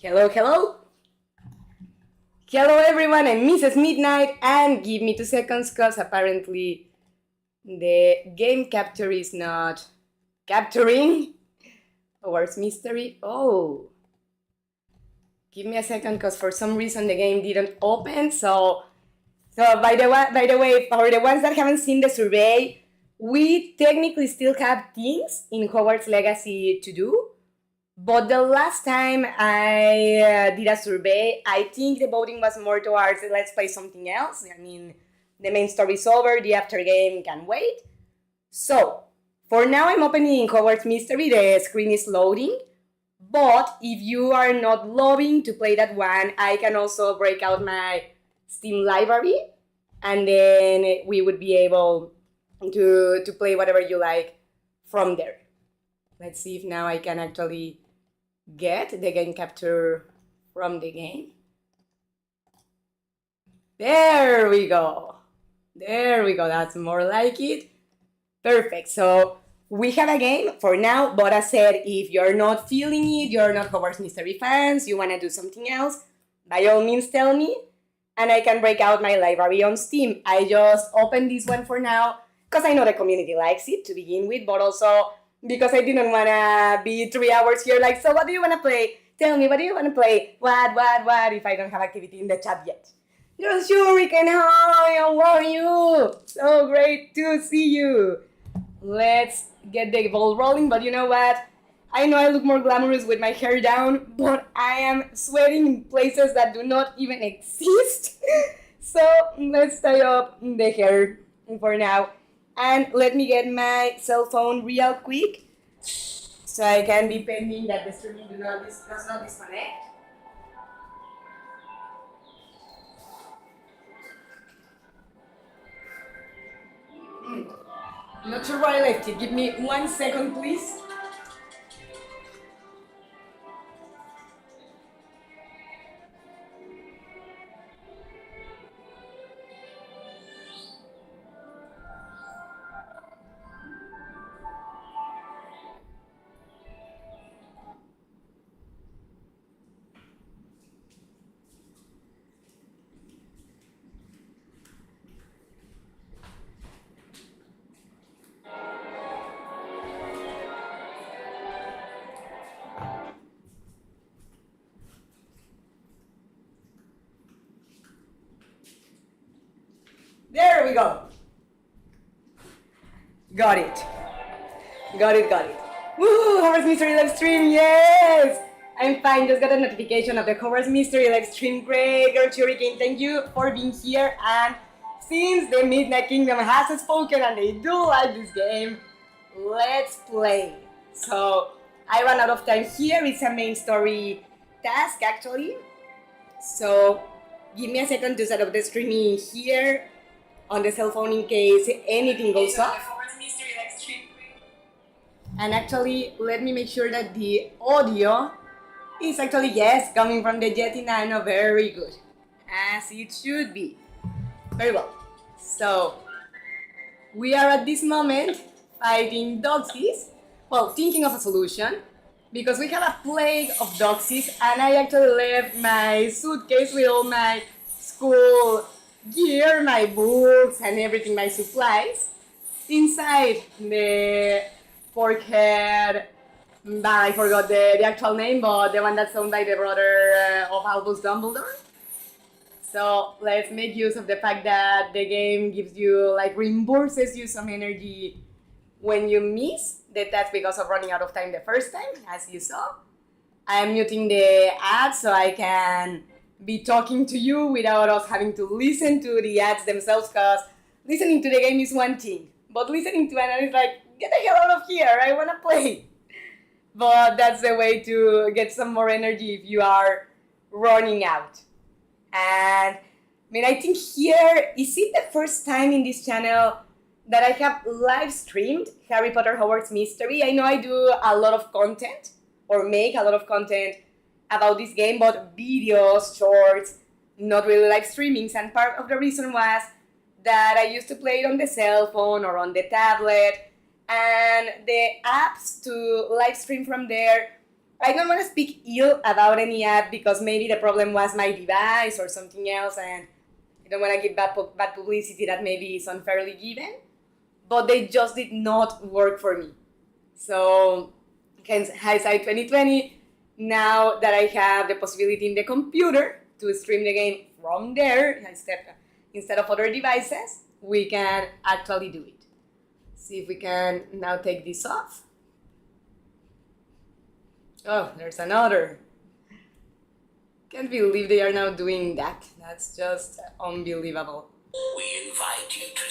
Hello, hello. Hello everyone, I'm Mrs. Midnight, and give me 2 seconds because apparently the game capture is not capturing Hogwarts Mystery. Oh, give me a second because for some reason the game didn't open. So by the way, for the ones that haven't seen the survey, we technically still have things in Hogwarts Legacy to do. But the last time I did a survey, I think the voting was more towards let's play something else. I mean, the main story's over, the after game can wait. So, for now I'm opening Hogwarts Mystery, the screen is loading. But if you are not loving to play that one, I can also break out my Steam library and then we would be able to play whatever you like from there. Let's see if now I can actually get the game capture from the game. There we go. There we go. That's more like it. Perfect. So we have a game for now, but as said, if you're not feeling it, you're not Hogwarts Mystery fans, you want to do something else, by all means tell me, and I can break out my library on Steam. I just opened this one for now, because I know the community likes it to begin with, but also because I didn't want to be 3 hours here like, so what do you want to play? Tell me, what do you want to play? What, if I don't have activity in the chat yet? You're sure we can. Hi, how are you? So great to see you. Let's get the ball rolling, but you know what? I know I look more glamorous with my hair down, but I am sweating in places that do not even exist. So let's tie up the hair for now. And let me get my cell phone real quick so I can be pending that the streaming does not disconnect. Not sure where I left it. Give me 1 second, please. There we go. Got it. Woo! Hogwarts Mystery live stream, yes! I'm fine, just got a notification of the Hogwarts Mystery live stream. Great, Girl Hurricane, thank you for being here. And since the Midnight Kingdom has spoken and they do like this game, let's play. So, I ran out of time here. It's a main story task, actually. So, give me a second to set up the streaming here on the cell phone in case anything goes off. And actually, let me make sure that the audio is actually, yes, coming from the Yeti Nano, very good. As it should be. Very well. So, we are at this moment fighting Doxies. Well, thinking of a solution. Because we have a plague of Doxies, and I actually left my suitcase with all my school gear, my books, and everything, my supplies, inside the Forkhead bag. I forgot the actual name, but the one that's owned by the brother of Albus Dumbledore. So let's make use of the fact that the game gives you, like, reimburses you some energy when you miss the task because of running out of time the first time, as you saw. I am muting the ads so I can be talking to you without us having to listen to the ads themselves, because listening to the game is one thing, but listening to an ad is like, get the hell out of here, I want to play. But that's the way to get some more energy if you are running out. And I mean, I think here, is it the first time in this channel that I have live streamed Harry Potter Hogwarts Mystery? I know I do a lot of content, or make a lot of content about this game, but videos, shorts, not really live streamings. And part of the reason was that I used to play it on the cell phone or on the tablet, and the apps to live stream from there I don't want to speak ill about any app because maybe the problem was my device or something else, and I don't want to give bad publicity that maybe is unfairly given, but they just did not work for me. So, hence hindsight 2020, now that I have the possibility in the computer to stream the game from there instead of other devices, we can actually do it. See if we can now take this off. Oh, there's another. Can't believe they are now doing that. That's just unbelievable. We invite you to.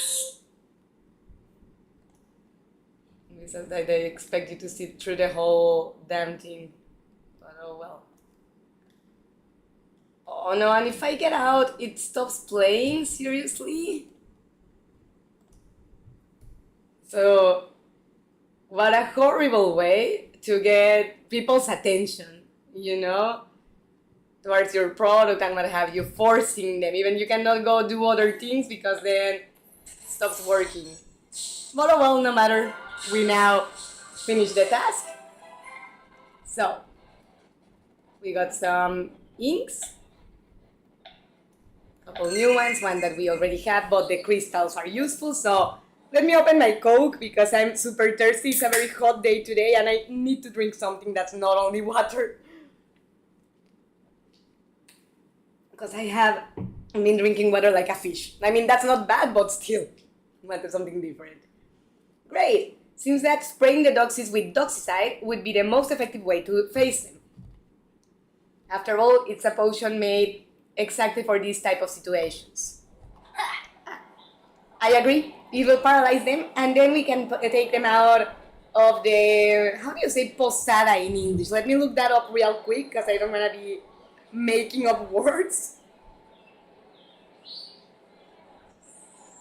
It's like they expect you to sit through the whole damn thing. But oh well. Oh no, and if I get out, it stops playing? Seriously? So, what a horrible way to get people's attention, you know? Towards your product and what have you, forcing them. Even you cannot go do other things because then it stops working. But oh well, no matter. We now finish the task. So, we got some inks. Couple new ones, one that we already have, but the crystals are useful. So, let me open my Coke because I'm super thirsty. It's a very hot day today and I need to drink something that's not only water. Because I have been drinking water like a fish. I mean, that's not bad, but still, I wanted something different. Great! Seems that spraying the doxies with doxicide would be the most effective way to face them. After all, it's a potion made exactly for these type of situations. I agree. It will paralyze them, and then we can take them out of the... How do you say posada in English? Let me look that up real quick, because I don't want to be making up words.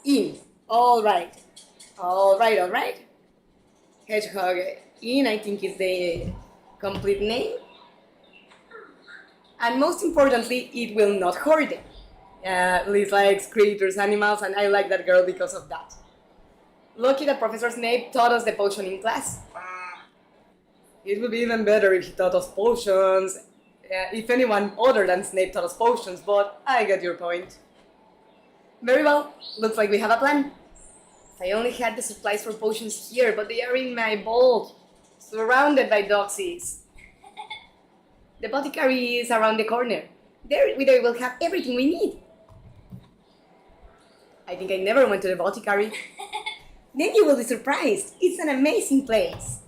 In. All right. Hedgehog in, I think, is the complete name. And most importantly, it will not hurt them. Liz likes creatures, animals, and I like that girl because of that. Lucky that Professor Snape taught us the potion in class. It would be even better if he taught us potions. If anyone other than Snape taught us potions, but I get your point. Very well, looks like we have a plan. I only had the supplies for potions here, but they are in my vault, surrounded by doxies. The apothecary is around the corner. There we will have everything we need. I think I never went to the apothecary. Then you will be surprised. It's an amazing place.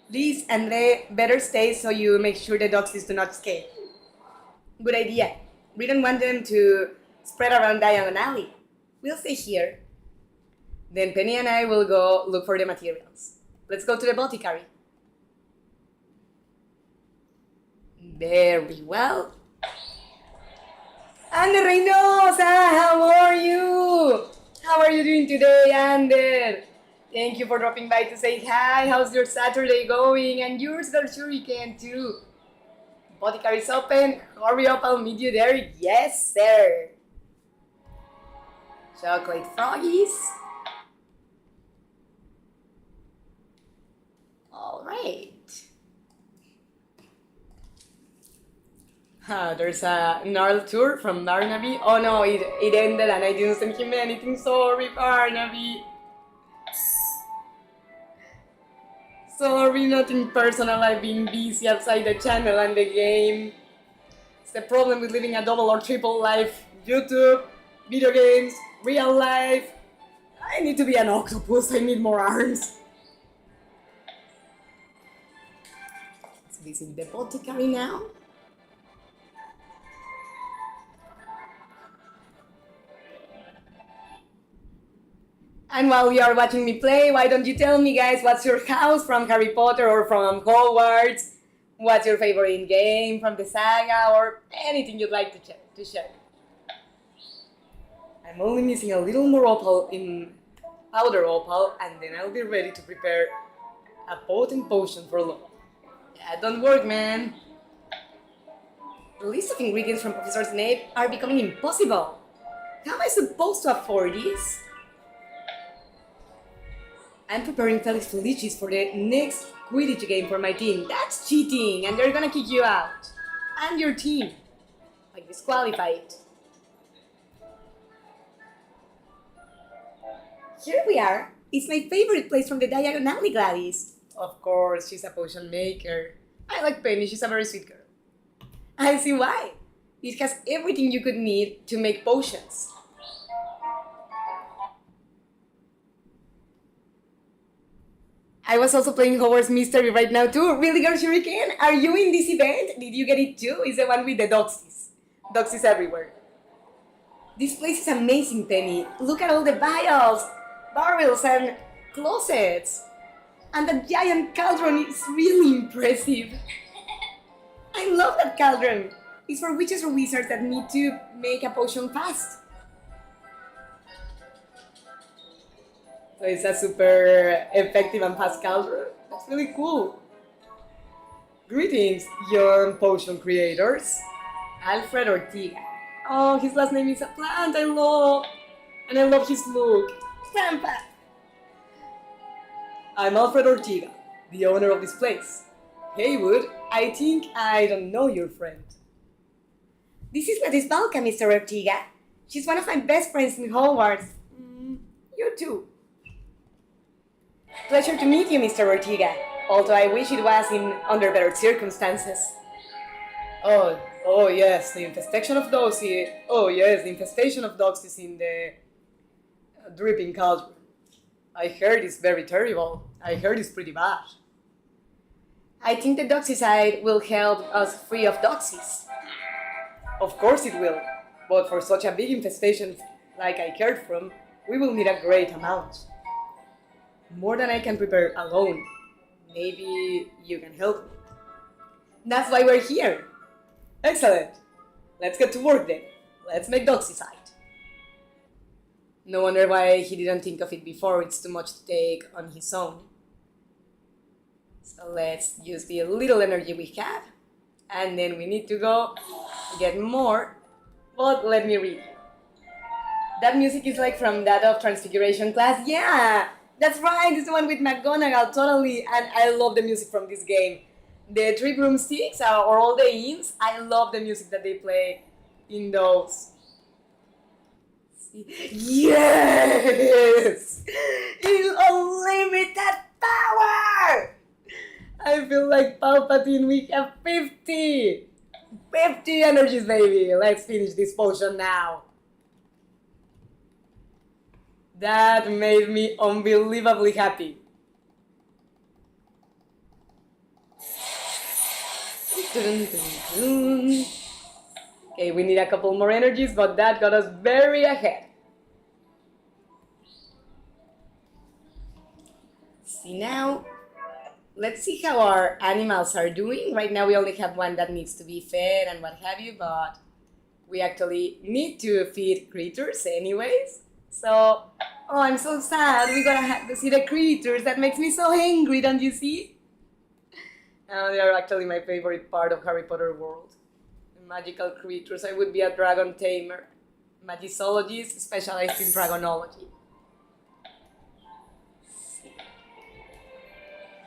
Liz and Ray better stay so you make sure the doxies do not escape. Good idea. We don't want them to spread around Diagon Alley. We'll stay here. Then Penny and I will go look for the materials. Let's go to the apothecary. Very well. Ander Reynosa, how are you? How are you doing today, Ander? Thank you for dropping by to say hi. How's your Saturday going? And yours, I'm sure you can too. Apothecary's open. Hurry up, I'll meet you there. Yes, sir. Chocolate froggies. All right. There's a Gnarl tour from Barnaby. Oh no, it ended and I didn't send him anything. Sorry, Barnaby. Sorry, nothing personal. I've been busy outside the channel and the game. It's the problem with living a double or triple life. YouTube, video games, real life. I need to be an octopus. I need more arms. Let's visit the apothecary now. And while you are watching me play, why don't you tell me, guys, what's your house from Harry Potter or from Hogwarts? What's your favorite game from the saga or anything you'd like to share? I'm only missing a little more opal in powder opal, and then I'll be ready to prepare a potent potion for Luna. Yeah, don't work, man. The list of ingredients from Professor Snape are becoming impossible. How am I supposed to afford this? I'm preparing Felix Felicis for the next Quidditch game for my team. That's cheating, and they're gonna kick you out. And your team. Like, disqualify it. Here we are. It's my favorite place from the Diagonally, Gladys. Of course, she's a potion maker. I like Penny, she's a very sweet girl. I see why. It has everything you could need to make potions. I was also playing Hogwarts Mystery right now too. Really, girl Shuriken? Are you in this event? Did you get it too? It's the one with the Doxies. Doxies everywhere. This place is amazing, Penny. Look at all the vials, barrels, and closets. And the giant cauldron is really impressive. I love that cauldron. It's for witches or wizards that need to make a potion fast. So it's a super effective and fast cauldron. That's really cool. Greetings, young potion creators. Alfred Ortiga. Oh, his last name is a plant. I love his look. Grandpa. I'm Alfred Ortiga, the owner of this place. Haywood, I think I don't know your friend. This is Gladys Balka, Mr. Ortiga. She's one of my best friends in Hogwarts. You too. Pleasure to meet you, Mr. Ortiga. Although I wish it was under better circumstances. Oh yes, the infestation of dogs. The infestation of dogs is in the dripping cauldron. I heard it's very terrible. I heard it's pretty bad. I think the Doxicide will help us free of Doxies. Of course it will, but for such a big infestation like I cared from, we will need a great amount. More than I can prepare alone. Maybe you can help me. That's why we're here. Excellent. Let's get to work then. Let's make Doxicide. No wonder why he didn't think of it before. It's too much to take on his own. So let's use the little energy we have. And then we need to go get more. But let me read. That music is like from that of Transfiguration class. Yeah, that's right. It's the one with McGonagall, totally. And I love the music from this game. The three broomsticks or all the inns. I love the music that they play in those. Yes! It's unlimited power! I feel like Palpatine, we have 50! 50 energies, baby! Let's finish this potion now. That made me unbelievably happy. Okay, we need a couple more energies, but that got us very ahead. See now, let's see how our animals are doing. Right now we only have one that needs to be fed and what have you, but we actually need to feed critters anyways. So, oh, I'm so sad. We're gonna have to see the critters. That makes me so angry, don't you see? They are actually my favorite part of Harry Potter world. Magical creatures. I would be a dragon tamer. Magicologist specialized in dragonology.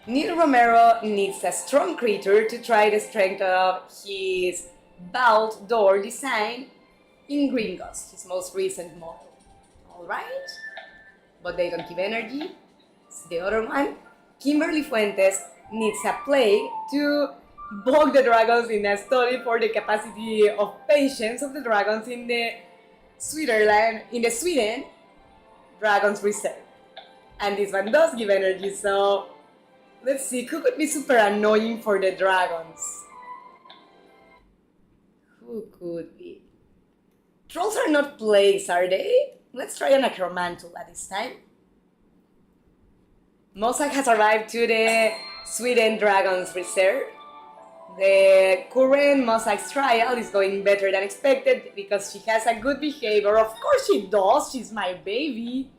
Neil Romero needs a strong creature to try the strength of his vault door design in Gringotts, his most recent model. Alright? But they don't give energy. It's the other one. Kimberly Fuentes needs a plague to bog the dragons in a study for the capacity of patience of the dragons in the Sweden Dragons Reserve. And this one does give energy, so let's see, who could be super annoying for the dragons? Who could be? Trolls are not plagues, are they? Let's try an Acromantul at this time. Mossack has arrived to the Sweden Dragons Reserve. The current Mossack's trial is going better than expected because she has a good behavior. Of course she does, she's my baby.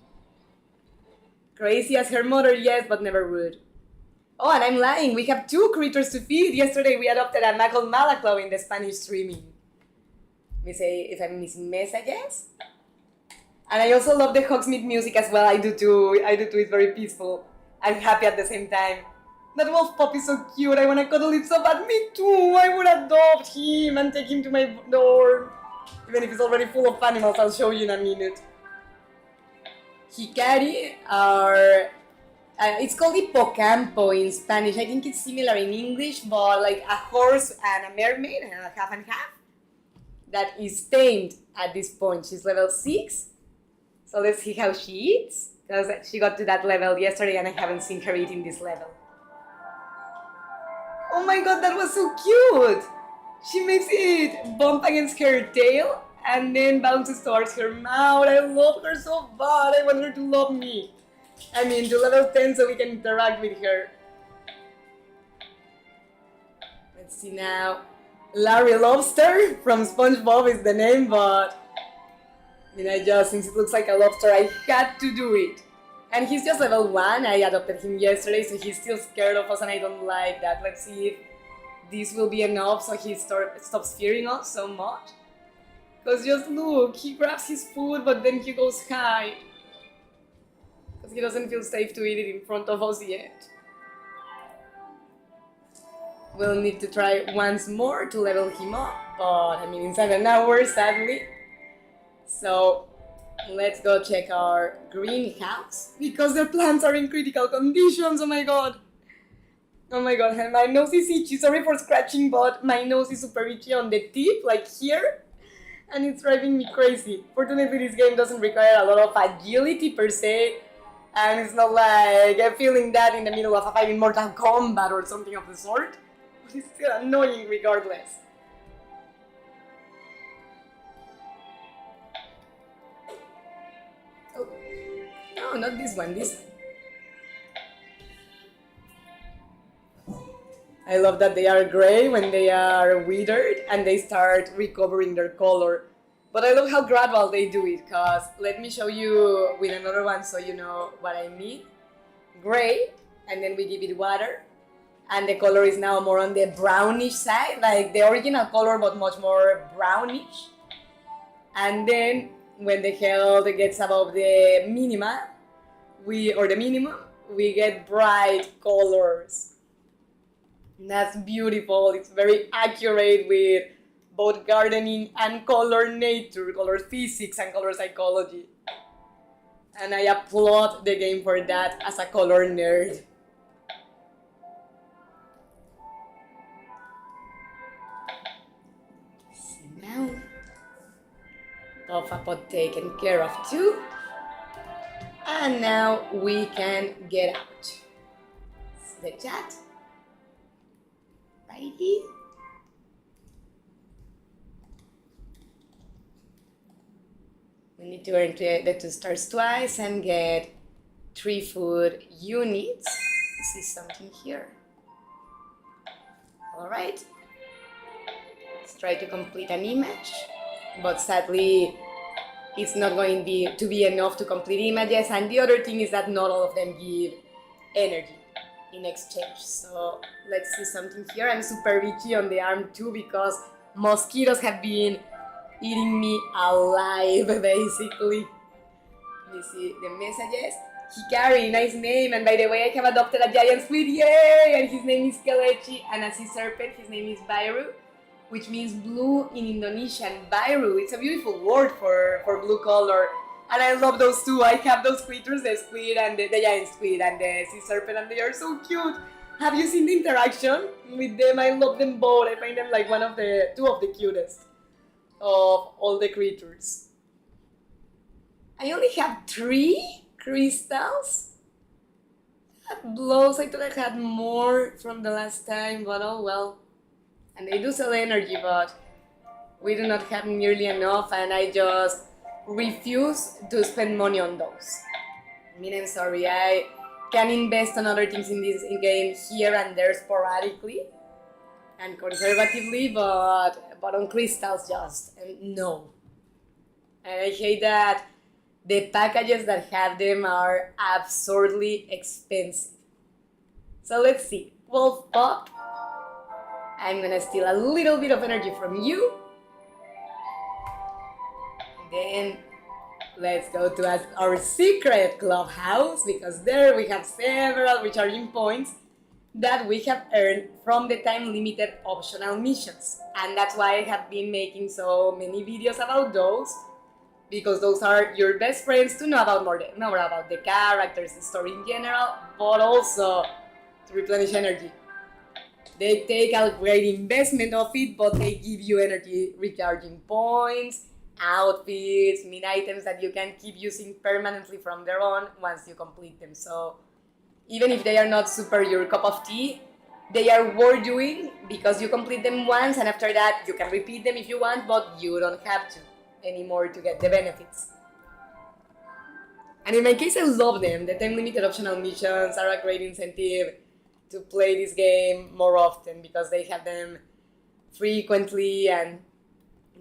Crazy as her mother, yes, but never rude. Oh, and I'm lying, we have 2 critters to feed. Yesterday we adopted a Macal Malaclaw in the Spanish streaming. Let me say if I'm missing messages. And I also love the Hogsmeade music as well, I do too, it's very peaceful. I'm happy at the same time. That wolf pup is so cute. I want to cuddle it so bad. Me too. I would adopt him and take him to my door. Even if it's already full of animals, I'll show you in a minute. Hikari are... it's called hippocampo in Spanish. I think it's similar in English, but like a horse and a mermaid, half and half. That is tamed at this point. She's level 6. So let's see how she eats. Because she got to that level yesterday and I haven't seen her eating this level. Oh my god, that was so cute! She makes it bump against her tail and then bounces towards her mouth. I love her so bad. I want her to love me. I mean, to level 10 so we can interact with her. Let's see now. Larry Lobster from SpongeBob is the name, but I mean, since it looks like a lobster, I had to do it. And he's just level 1. I adopted him yesterday, so he's still scared of us and I don't like that. Let's see if this will be enough so he stops fearing us so much. Because just look, he grabs his food but then he goes hide. Because he doesn't feel safe to eat it in front of us yet. We'll need to try once more to level him up, but I mean in 7 hours sadly. So let's go check our greenhouse because the plants are in critical conditions. Oh my god. Oh my god, and my nose is itchy. Sorry for scratching, but my nose is super itchy on the tip, like here. And it's driving me crazy. Fortunately, this game doesn't require a lot of agility per se. And it's not like I'm feeling that in the middle of a fight in Mortal Kombat or something of the sort. But it's still annoying regardless. Oh, no, not this one, this one. I love that they are gray when they are withered and they start recovering their color. But I love how gradual they do it, because let me show you with another one so you know what I mean. Gray, and then we give it water, and the color is now more on the brownish side, like the original color but much more brownish. And then when the health gets above the minima, the minimum, we get bright colors. That's beautiful. It's very accurate with both gardening and color nature, color physics and color psychology. And I applaud the game for that as a color nerd. So now, Puffapot taken care of too. And now we can get out. See the chat? Righty. We need to earn the 2 stars twice and get 3 food units. This is something here. Alright. Let's try to complete an image. But sadly, it's not going to be enough to complete images. And the other thing is that not all of them give energy in exchange. So let's see something here. I'm super itchy on the arm too because mosquitoes have been eating me alive basically. Let me see the messages. Hikari, nice name, and by the way I have adopted a giant squid, yay! And his name is Kelechi, and a sea serpent, his name is Bairu, which means blue in Indonesian. Bairu, it's a beautiful word for blue color. And I love those two. I have those creatures, the squid and the giant squid and the sea serpent, and they are so cute. Have you seen the interaction with them? I love them both. I find them like two of the cutest of all the creatures. I only have 3 crystals. That blows. I thought I had more from the last time, but oh well. And they do sell energy, but we do not have nearly enough, and I just refuse to spend money on those. I mean, I'm sorry, I can invest on other things in this game here and there sporadically and conservatively, but on crystals just no. And I hate that the packages that have them are absurdly expensive. So let's see. Wolf Pop. I'm gonna steal a little bit of energy from you. Then Let's go to our secret clubhouse, because there we have several recharging points that we have earned from the time limited optional missions. And that's why I have been making so many videos about those, because those are your best friends to know about more about the characters, the story in general, but also to replenish energy. They take a great investment of it, but they give you energy recharging points, outfits, mini items that you can keep using permanently from their own once you complete them. So even if they are not super your cup of tea, they are worth doing because you complete them once, and after that you can repeat them if you want, but you don't have to anymore to get the benefits. And in my case, I love them. The time limited optional missions are a great incentive to play this game more often because they have them frequently and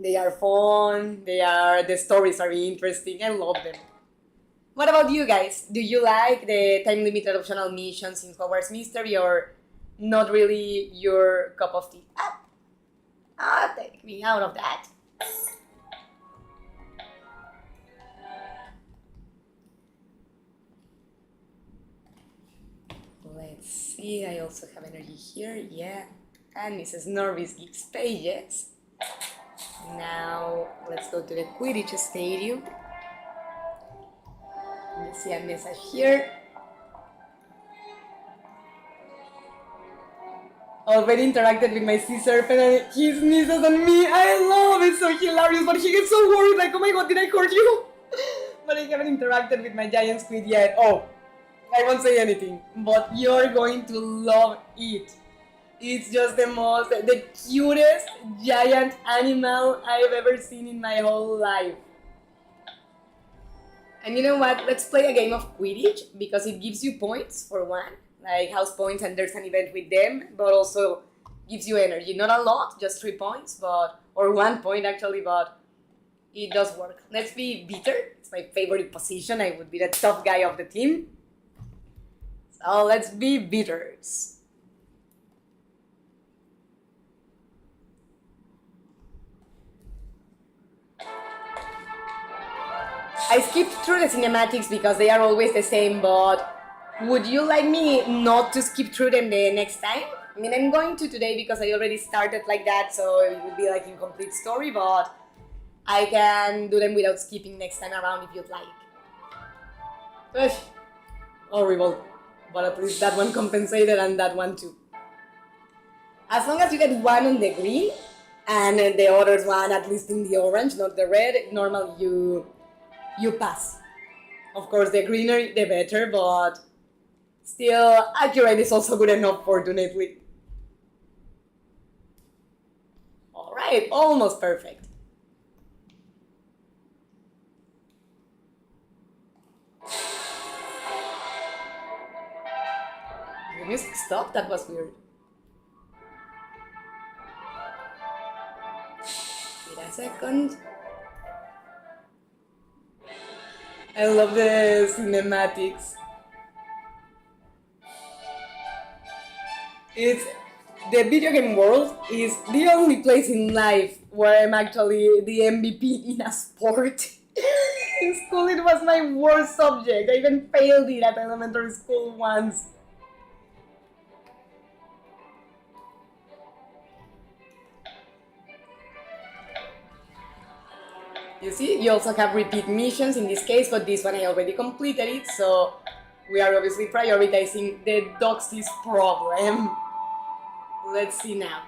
they are fun. The stories are interesting. I love them. What about you guys? Do you like the time limited optional missions in Hogwarts Mystery, or not really your cup of tea? Take me out of that. Let's see, I also have energy here, yeah. And Mrs. Norvis gives pages. Now, let's go to the Quidditch Stadium. Let's see a message here. Already interacted with my sea serpent and he sneezes on me. I love it, so hilarious, but he gets so worried, like, oh my god, did I hurt you? But I haven't interacted with my giant squid yet. Oh, I won't say anything, but you're going to love it. It's just the cutest giant animal I've ever seen in my whole life. And you know what? Let's play a game of Quidditch because it gives you points for one, like house points, and there's an event with them, but also gives you energy. Not a lot, just 3 points, or 1 point actually, but it does work. Let's be bitter. It's my favorite position. I would be the tough guy of the team. So let's be bitters. I skipped through the cinematics because they are always the same, but would you like me not to skip through them the next time? I mean, I'm going to today because I already started like that, so it would be like incomplete story, but I can do them without skipping next time around if you'd like. Ugh, horrible. But at least that one compensated and that one too. As long as you get one on the green and the others one at least in the orange, not the red, normally you pass. Of course, the greener the better, but still accurate is also good enough, fortunately. Alright, almost perfect. The music stopped? That was weird. Wait a second. I love the cinematics. The video game world is the only place in life where I'm actually the MVP in a sport. In school it was my worst subject. I even failed it at elementary school once. You see, you also have repeat missions in this case, but this one I already completed it, so we are obviously prioritizing the Doxy's problem. Let's see now.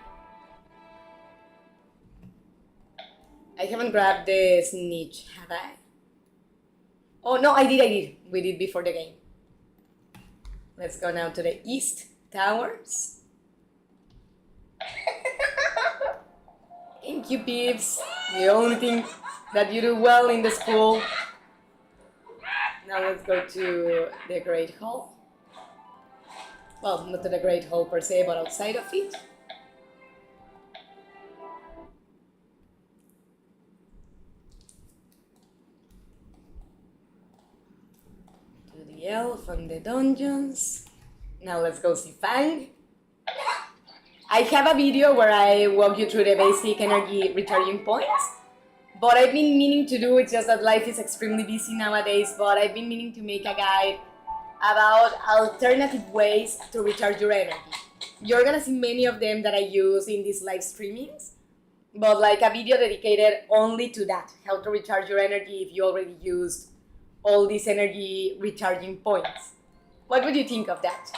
I haven't grabbed the snitch, have I? Oh no, I did. We did before the game. Let's go now to the East Towers. Thank you, peeps. The only thing that you do well in the school. Now let's go to the Great Hall. Well, not to the Great Hall per se, but outside of it. To the elf and the dungeons. Now let's go see Fang. I have a video where I walk you through the basic energy recharging points. But I've been meaning to do, it's just that life is extremely busy nowadays, but I've been meaning to make a guide about alternative ways to recharge your energy. You're gonna see many of them that I use in these live streamings, but like a video dedicated only to that, how to recharge your energy if you already used all these energy recharging points. What would you think of that?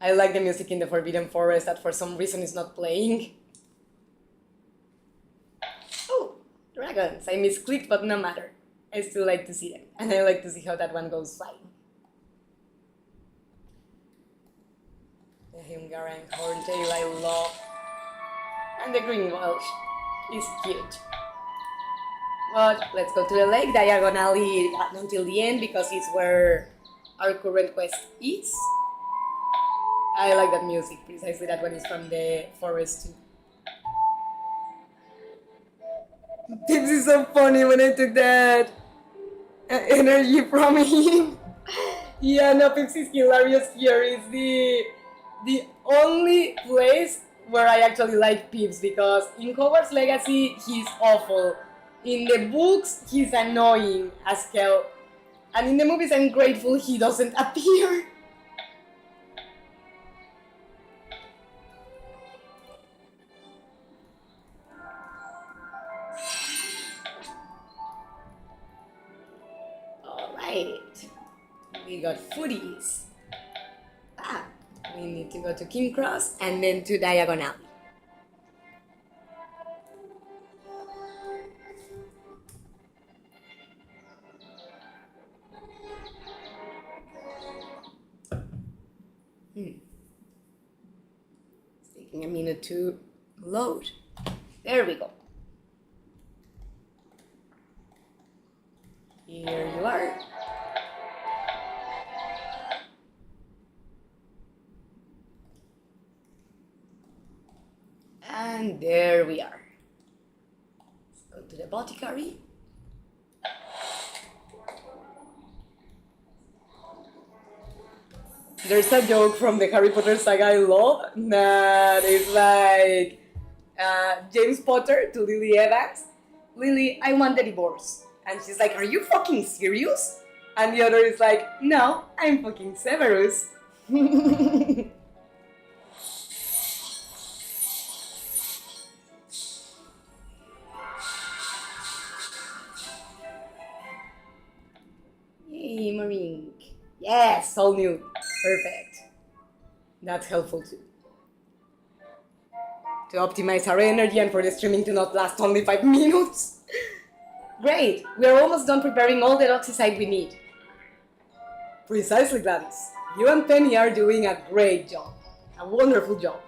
I like the music in the Forbidden Forest that for some reason is not playing. Oh, dragons. I misclicked, but no matter. I still like to see them. And I like to see how that one goes flying. The Hungarian horntail I love. And the green Welsh is cute. But let's go to the lake diagonally until the end because it's where our current quest is. I like that music, precisely that one is from the forest too. This is so funny when I took that energy from him. Yeah, no, Pips is hilarious here. It's the only place where I actually like Pips because in Hogwarts Legacy he's awful. In the books he's annoying as hell. And in the movies I'm grateful he doesn't appear. Alright. We got foodies. We need to go to King Cross and then to Diagonal. It's taking a minute to load. There we go. Here you are. And there we are. Let's go to the apothecary. There's a joke from the Harry Potter saga I love that is like James Potter to Lily Evans. Lily, I want the divorce. And she's like, are you fucking serious? And the other is like, no, I'm fucking Severus. Yay, Marink. Yes, all new. Perfect. That's helpful too. To optimize our energy and for the streaming to not last only 5 minutes. Great, we are almost done preparing all the doxycyde we need. Precisely, Gladys. You and Penny are doing a great job. A wonderful job.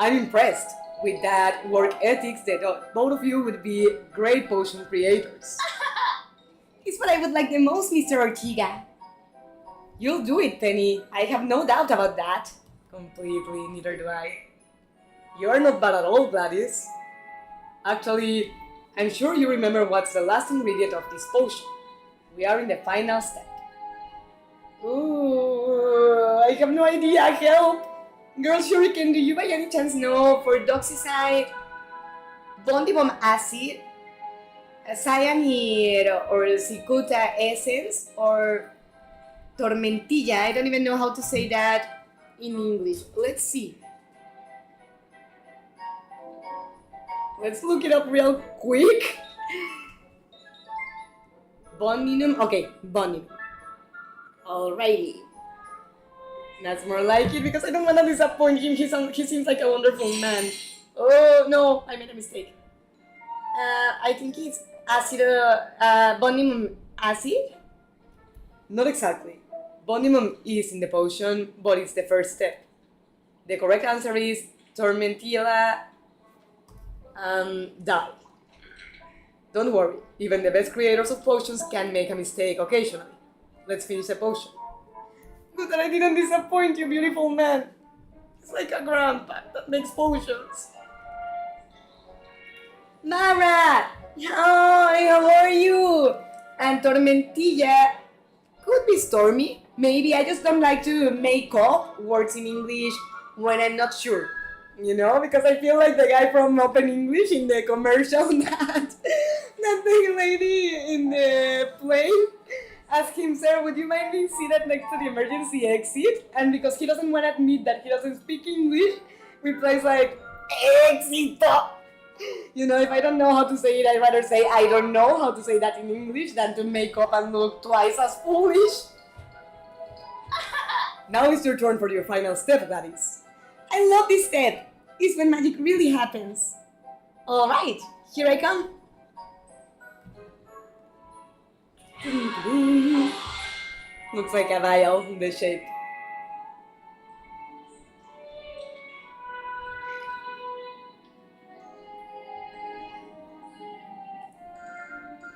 I'm impressed with that work ethics that both of you would be great potion creators. It's what I would like the most, Mr. Ortiga. You'll do it, Penny. I have no doubt about that. Completely, neither do I. You are not bad at all, Gladys. Actually, I'm sure you remember what's the last ingredient of this potion. We are in the final step. Ooh, I have no idea. Help! Girl Shuriken, do you by any chance know for doxycyde, Bondibomb acid, cyanide or cicuta essence, or tormentilla? I don't even know how to say that in English. Let's see. Let's look it up real quick. Bondinum. Okay, Bondinum. Alrighty. That's more like it because I don't want to disappoint him. He seems like a wonderful man. Oh no, I made a mistake. I think it's acid, Bondimum acid? Not exactly. Bondimum is in the potion, but it's the first step. The correct answer is Tormentilla dye. Don't worry, even the best creators of potions can make a mistake occasionally. Let's finish the potion. Good that I didn't disappoint you, beautiful man. It's like a grandpa that makes potions. Mara! Hi, how are you? And Tormentilla could be stormy. Maybe I just don't like to make up words in English when I'm not sure. You know, because I feel like the guy from Open English in the commercial that the lady in the plane asked him, "Sir, would you mind being seated next to the emergency exit?" And because he doesn't want to admit that he doesn't speak English, replies like, "Éxito." You know, if I don't know how to say it, I'd rather say I don't know how to say that in English than to make up and look twice as foolish. Now it's your turn for your final step, Gladys. I love this step. It's when magic really happens. Alright, here I come. Looks like a vial, the shape.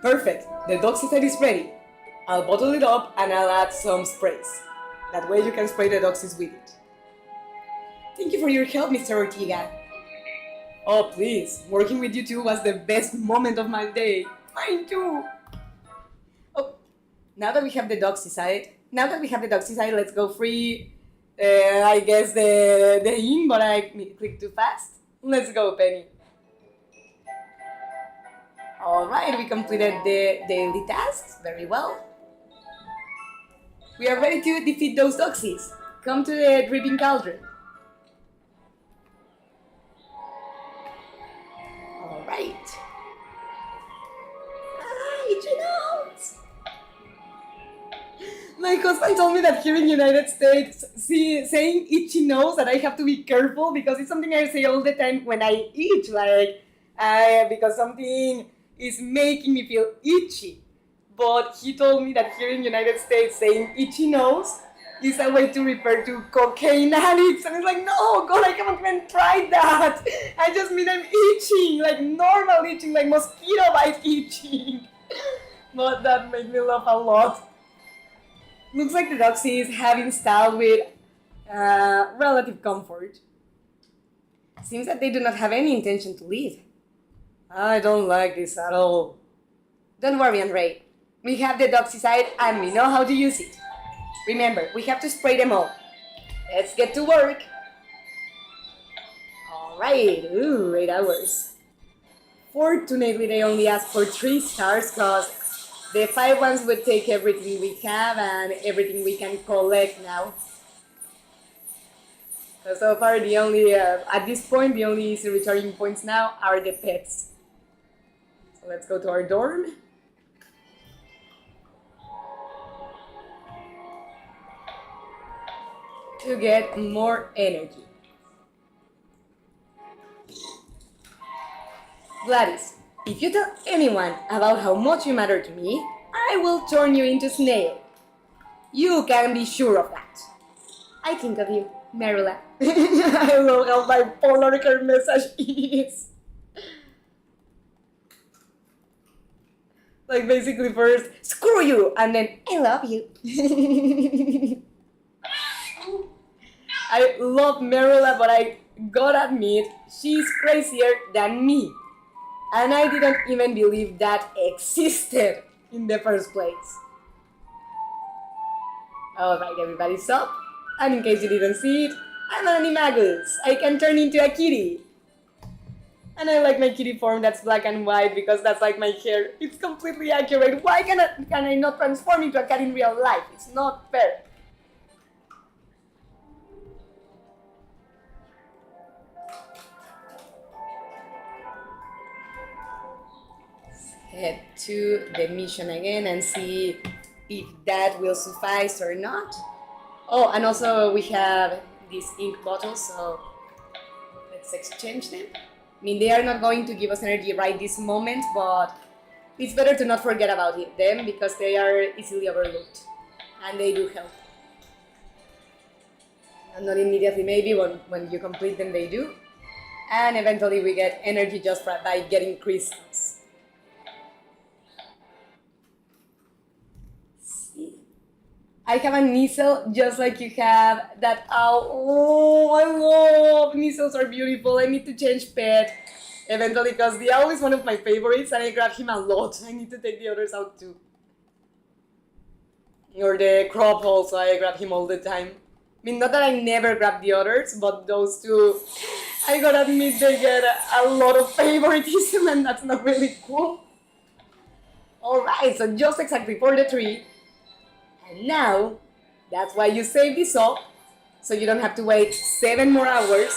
Perfect, the doxycyde is ready. I'll bottle it up and I'll add some sprays. That way you can spray the doxies with it. Thank you for your help, Mr. Ortega. Oh, please, working with you two was the best moment of my day. Mine too. Oh, now that we have the doxycyde, let's go free. I guess the ink, but I clicked too fast. Let's go, Penny. Alright, we completed the daily tasks very well. We are ready to defeat those doxies. Come to the dripping cauldron. Alright. Itchy nose! My husband told me that here in the United States, saying itchy nose, that I have to be careful because it's something I say all the time when I itch, because something is making me feel itchy. But he told me that here in the United States, saying itchy nose is a way to refer to cocaine addicts. And it's like, no, God, I haven't even tried that. I just mean I'm itching, like normal itching, like mosquito bite itching. But that made me laugh a lot. Looks like the doxies have installed with relative comfort. Seems that they do not have any intention to leave. I don't like this at all. Don't worry, Andre. We have the doxycyde and we know how to use it. Remember, we have to spray them all. Let's get to work. Alright, 8 hours. Fortunately, they only asked for 3 stars because the 5 ones would take everything we have and everything we can collect now. So far, the only, at this point, the only easy returning points now are the pets. So let's go to our dorm. To get more energy. Gladys, if you tell anyone about how much you matter to me, I will turn you into snail. You can be sure of that. I think of you, Marilla. I love how bipolar her message is. Like basically first, screw you, and then I love you. I love Marilla, but I gotta admit, she's crazier than me. And I didn't even believe that existed in the first place. Alright, everybody stop. And in case you didn't see it, I'm an animagus. I can turn into a kitty. And I like my kitty form that's black and white because that's like my hair. It's completely accurate. Why can I not transform into a cat in real life? It's not fair. Head to the mission again and see if that will suffice or not. Oh, and also we have these ink bottles, so let's exchange them. I mean, they are not going to give us energy right this moment, but it's better to not forget about them because they are easily overlooked and they do help. And not immediately, maybe when you complete them they do. And eventually we get energy just by getting crystals. I have a Nizzle just like you have that owl. Oh, I love Nizzles are beautiful. I need to change pet eventually because the owl is one of my favorites and I grab him a lot. I need to take the others out too. Or the crop also, I grab him all the time. mean, not that I never grab the others, but those two, I gotta admit, they get a lot of favoritism, and that's not really cool. Alright, so just exactly for the tree. And now, that's why you save this up, so you don't have to wait 7 more hours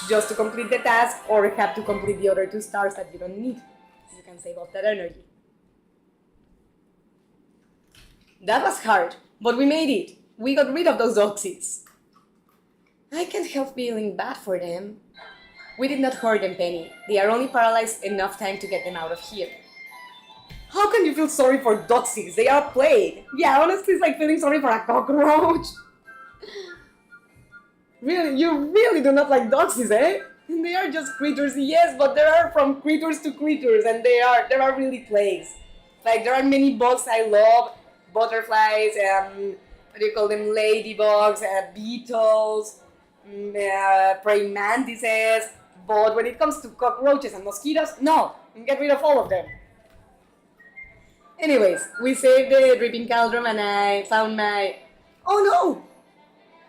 just to complete the task or have to complete the other 2 stars that you don't need. You can save up that energy. That was hard, but we made it. We got rid of those doxies. I can't help feeling bad for them. We did not hurt them, Penny. They are only paralyzed enough time to get them out of here. How can you feel sorry for doxies? They are a plague. Yeah, honestly, it's like feeling sorry for a cockroach. Really, you really do not like doxies, eh? They are just creatures, yes, but there are from creatures to creatures, and there are really plagues. Like, there are many bugs I love, butterflies, what do you call them, ladybugs, beetles, praying mantises, but when it comes to cockroaches and mosquitoes, no, get rid of all of them. Anyways, we saved the dripping cauldron and I found oh no!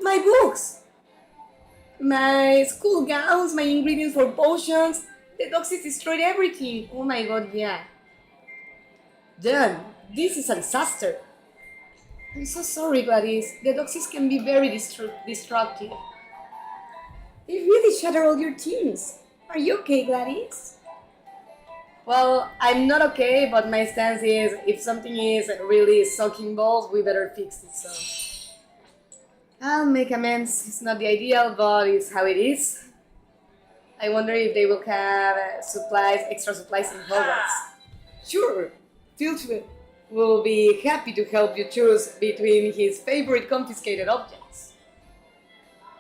My books! My school gowns, my ingredients for potions. The doxies destroyed everything. Oh my god, yeah. Damn, this is a disaster. I'm so sorry, Gladys. The doxies can be very destructive. They really shatter all your teams. Are you okay, Gladys? Well, I'm not okay, but my stance is if something is really sucking balls, we better fix it, so. I'll make amends. It's not the ideal, but it's how it is. I wonder if they will have extra supplies in Hogwarts. Sure, Filch will be happy to help you choose between his favorite confiscated objects.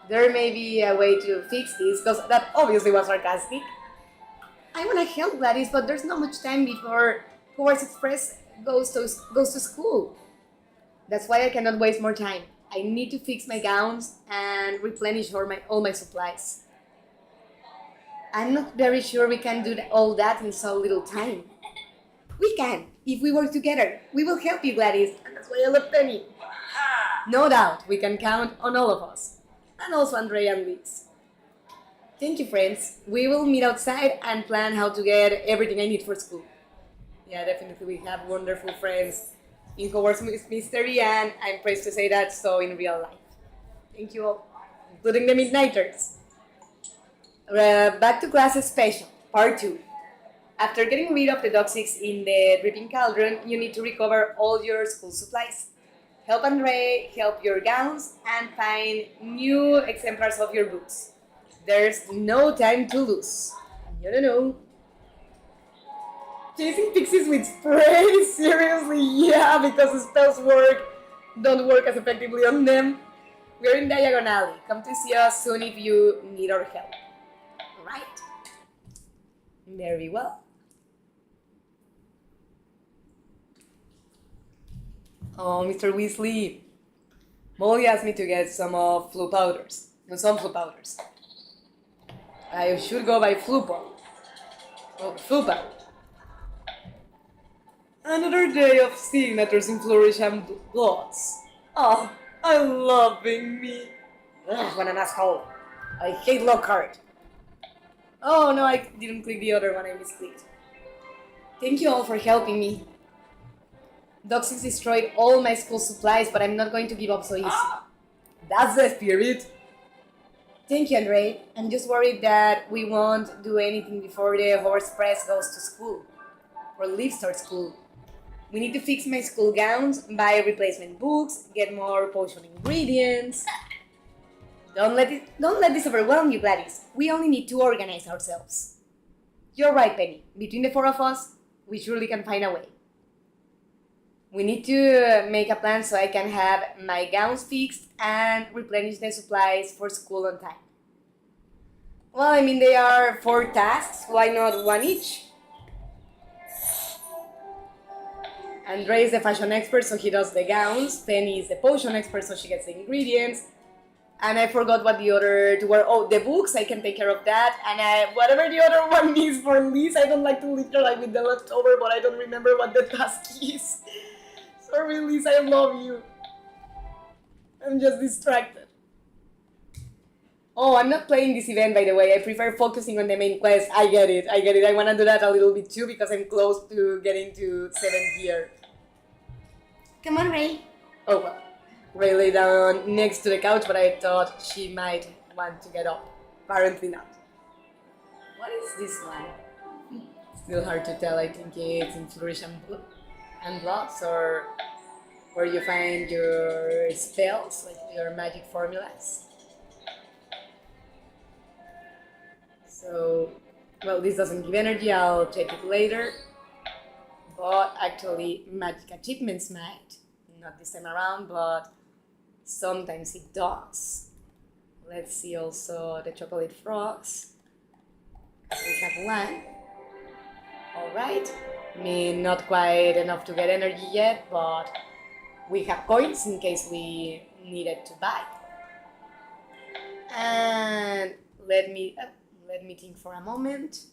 There may be a way to fix this, because that obviously was sarcastic. I want to help Gladys, but there's not much time before Hogwarts Express goes to school. That's why I cannot waste more time. I need to fix my gowns and replenish all my supplies. I'm not very sure we can do all that in so little time. We can, if we work together. We will help you, Gladys, and that's why I love Penny. No doubt, we can count on all of us. And also Andrea and Liz. Thank you, friends. We will meet outside and plan how to get everything I need for school. Yeah, definitely we have wonderful friends in Hogwarts Mystery, and I'm praised to say that so in real life. Thank you all, including the Midnighters. Back to classes special, part 2. After getting rid of the doxies in the dripping cauldron, you need to recover all your school supplies. Help Andre, help your gowns, and find new exemplars of your books. There's no time to lose. No. Chasing pixies with spray? Seriously? Yeah, because the spells don't work as effectively on them. We're in Diagon Alley. Come to see us soon if you need our help. Alright. Very well. Oh, Mr. Weasley. Molly asked me to get some flu powders. Some flu powders. I should go buy flu powder. Flu powder. Another day of signatures in Flourish and Blots. Oh, I love being me. Ugh, what an asshole. I hate Lockhart. Oh no, I didn't click the other one, I misclicked. Thank you all for helping me. Doxies destroyed all my school supplies, but I'm not going to give up so easy. That's the spirit. Thank you, Andre. I'm just worried that we won't do anything before the Hogwarts Express goes to school. Or leaves our school. We need to fix my school gowns, buy replacement books, get more potion ingredients. Don't let this overwhelm you, Gladys. We only need to organize ourselves. You're right, Penny. Between the 4 of us, we surely can find a way. We need to make a plan so I can have my gowns fixed and replenish the supplies for school on time. Well, I mean, they are 4 tasks. Why not 1 each? Andre is the fashion expert, so he does the gowns. Penny is the potion expert, so she gets the ingredients. And I forgot what the other 2 were. Oh, the books, I can take care of that. And whatever the other one is for Liz, I don't like to leave her like with the leftover, but I don't remember what the task is. Sorry, Liz, I love you. I'm just distracted. Oh, I'm not playing this event, by the way. I prefer focusing on the main quest. I get it. I want to do that a little bit too because I'm close to getting to 7th year. Come on, Ray. Oh, well. Ray lay down next to the couch, but I thought she might want to get up. Apparently not. What is this one? Still hard to tell. I think it's in Flourish and Blocks, or where you find your spells, like your magic formulas. So, well, this doesn't give energy. I'll check it later. But actually, magic achievements might. Not this time around, but sometimes it does. Let's see also the chocolate frogs. We have one. Alright. I mean, not quite enough to get energy yet, but we have coins in case we needed to buy. And let me think for a moment.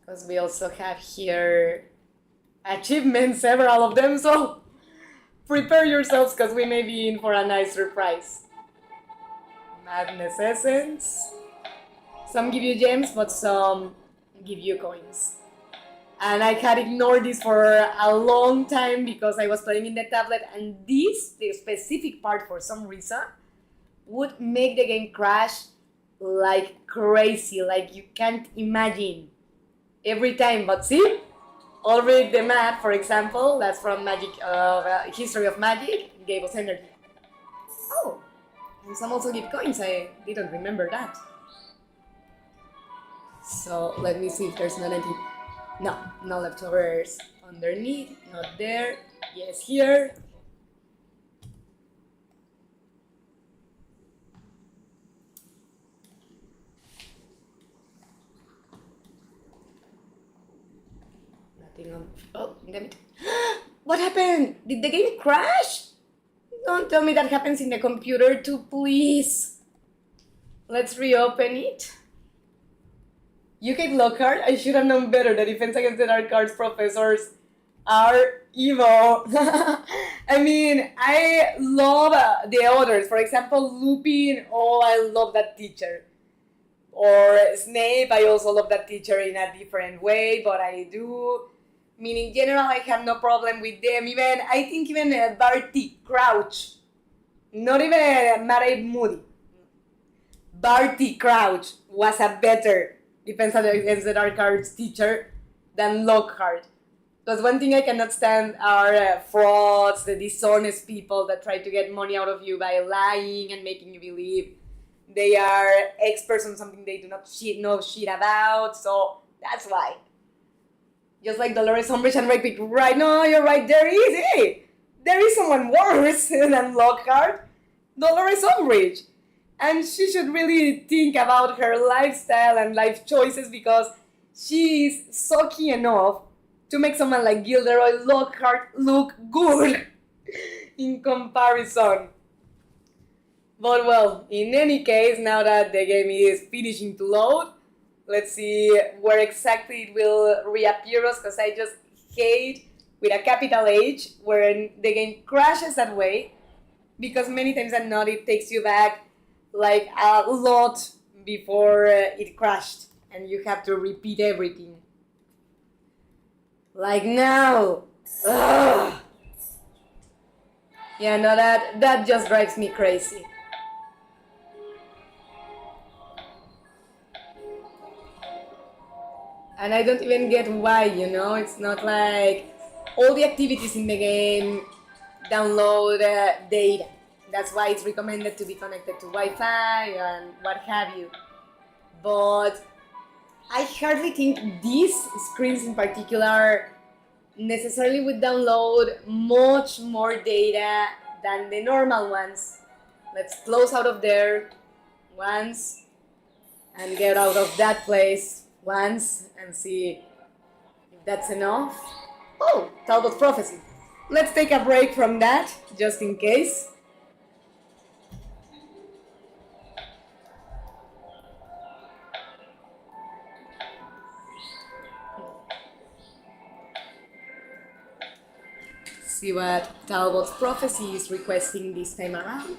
Because we also have here achievements, several of them, so prepare yourselves because we may be in for a nice surprise. Madness Essence. Some give you gems, but some give you coins. And I had ignored this for a long time because I was playing in the tablet, and this, the specific part for some reason, would make the game crash like crazy, like you can't imagine. Every time, but see? Ulrich the Mad, for example, that's from History of Magic, gave us energy. Oh, and some also give coins, I didn't remember that. So let me see if there's not anything. No, no leftovers underneath, not there. Yes, here. Nothing on. Oh, damn it. What happened? Did the game crash? Don't tell me that happens in the computer too, please. Let's reopen it. UK Lockhart, I should have known better. The Defense Against the Dark Arts professors are evil. I mean, I love the others. For example, Lupin, oh, I love that teacher. Or Snape, I also love that teacher in a different way, but I do. I mean, in general, I have no problem with them. Even, I think even Barty Crouch. Not even Mary Moody. Barty Crouch was a better Defense Against the Dark Arts teacher than Lockhart. Because one thing I cannot stand are frauds, the dishonest people that try to get money out of you by lying and making you believe they are experts on something they do not know shit about. So that's why. Just like Dolores Umbridge and Ray Pick, right? No, you're right. There is someone worse than Lockhart. Dolores Umbridge. And she should really think about her lifestyle and life choices because she is sucky enough to make someone like Gilderoy Lockhart look good in comparison. But well, in any case, now that the game is finishing to load, let's see where exactly it will reappear us, because I just hate with a capital H when the game crashes that way, because many times than not it takes you back like a lot before it crashed and you have to repeat everything. Like now. Ugh. Yeah, no, that just drives me crazy. And I don't even get why, it's not like all the activities in the game download data. That's why it's recommended to be connected to Wi-Fi and what have you. But I hardly think these screens in particular necessarily would download much more data than the normal ones. Let's close out of there once and get out of that place once and see if that's enough. Oh, Talbot's Prophecy. Let's take a break from that, just in case. See what Talbot's Prophecy is requesting this time around.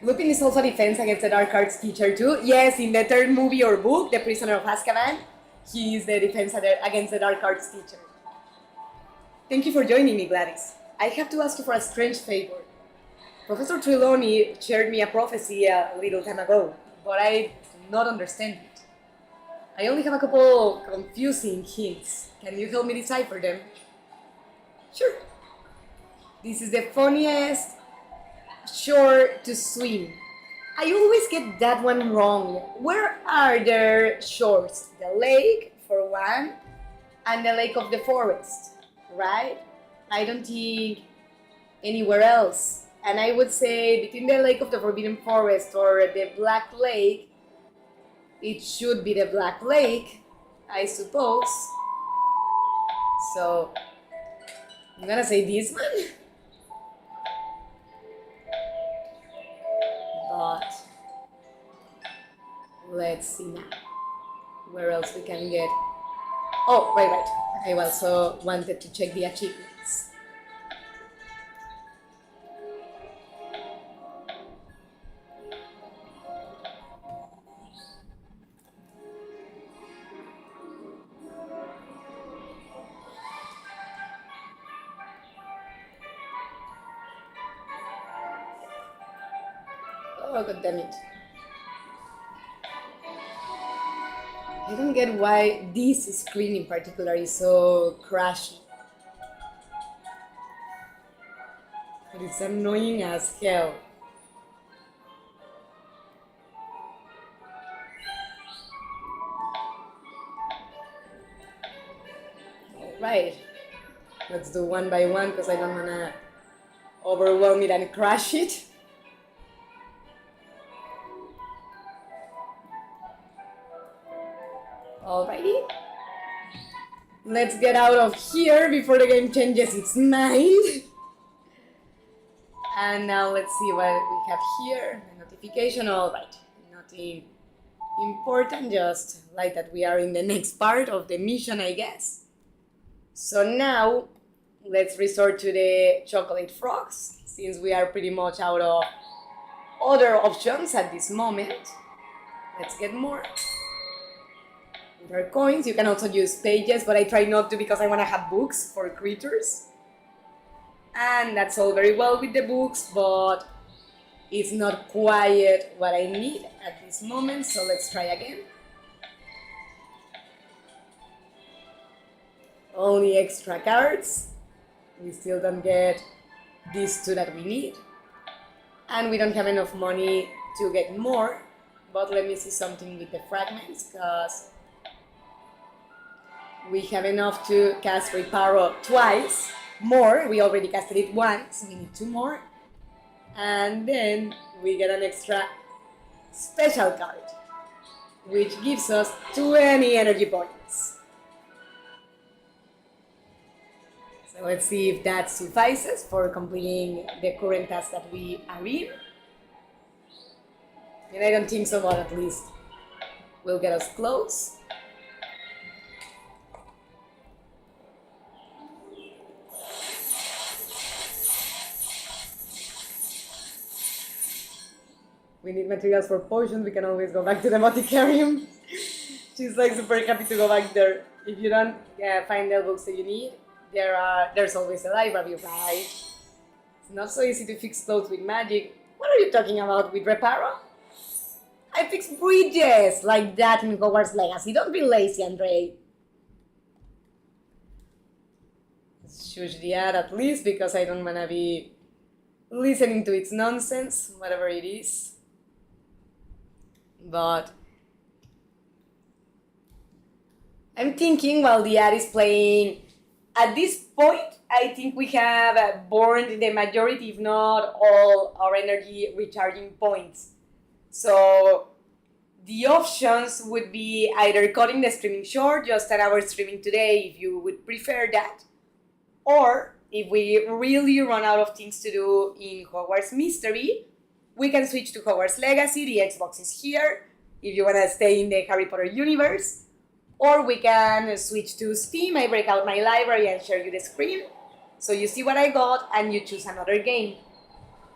Lupin is also a defense against the dark arts teacher too. Yes, in the third movie or book, The Prisoner of Azkaban, he is the defense against the dark arts teacher. Thank you for joining me, Gladys. I have to ask you for a strange favor. Professor Trelawney shared me a prophecy a little time ago, but I do not understand it. I only have a couple confusing hints. Can you help me decipher them? Sure. This is the funniest shore to swim. I always get that one wrong. Where are there shores? The lake, for one, and the lake of the forest, right? I don't think anywhere else. And I would say between the lake of the Forbidden Forest or the Black Lake, it should be the Black Lake, I suppose. So, I'm gonna say this one. But, let's see now. Where else we can get... Oh, right. I also wanted to check the achievements. Oh, god damn it. I don't get why this screen in particular is so crashy. But it's annoying as hell. Alright. Let's do one by one because I don't wanna overwhelm it and crash it. Alrighty. Let's get out of here before the game changes its mind. And now let's see what we have here. The notification, alright. Nothing important, just like that we are in the next part of the mission, I guess. So now, let's resort to the chocolate frogs, since we are pretty much out of other options at this moment. Let's get more. There are coins. You can also use pages, but I try not to because I want to have books for creatures. And that's all very well with the books, but it's not quite what I need at this moment, so let's try again. Only extra cards. We still don't get these two that we need. And we don't have enough money to get more, but let me see something with the fragments, because we have enough to cast Reparo twice more. We already casted it once, we need two more. And then we get an extra special card, which gives us 20 energy points. So let's see if that suffices for completing the current task that we are in. And I don't think so, but at least will get us close. We need materials for potions. We can always go back to the Boticarium. She's like super happy to go back there. If you don't find the books that you need, there's always a library, right? It's not so easy to fix clothes with magic. What are you talking about with Reparo? I fix bridges like that in Hogwarts Legacy. Don't be lazy, Andre. Let's shush the ad at least, because I don't wanna be listening to its nonsense, whatever it is. But I'm thinking while the ad is playing, at this point, I think we have burned the majority, if not all, our energy recharging points. So the options would be either cutting the streaming short, just an hour streaming today if you would prefer that, or if we really run out of things to do in Hogwarts Mystery, we can switch to Hogwarts Legacy. The Xbox is here if you want to stay in the Harry Potter universe. Or we can switch to Steam. I break out my library and share you the screen, so you see what I got and you choose another game.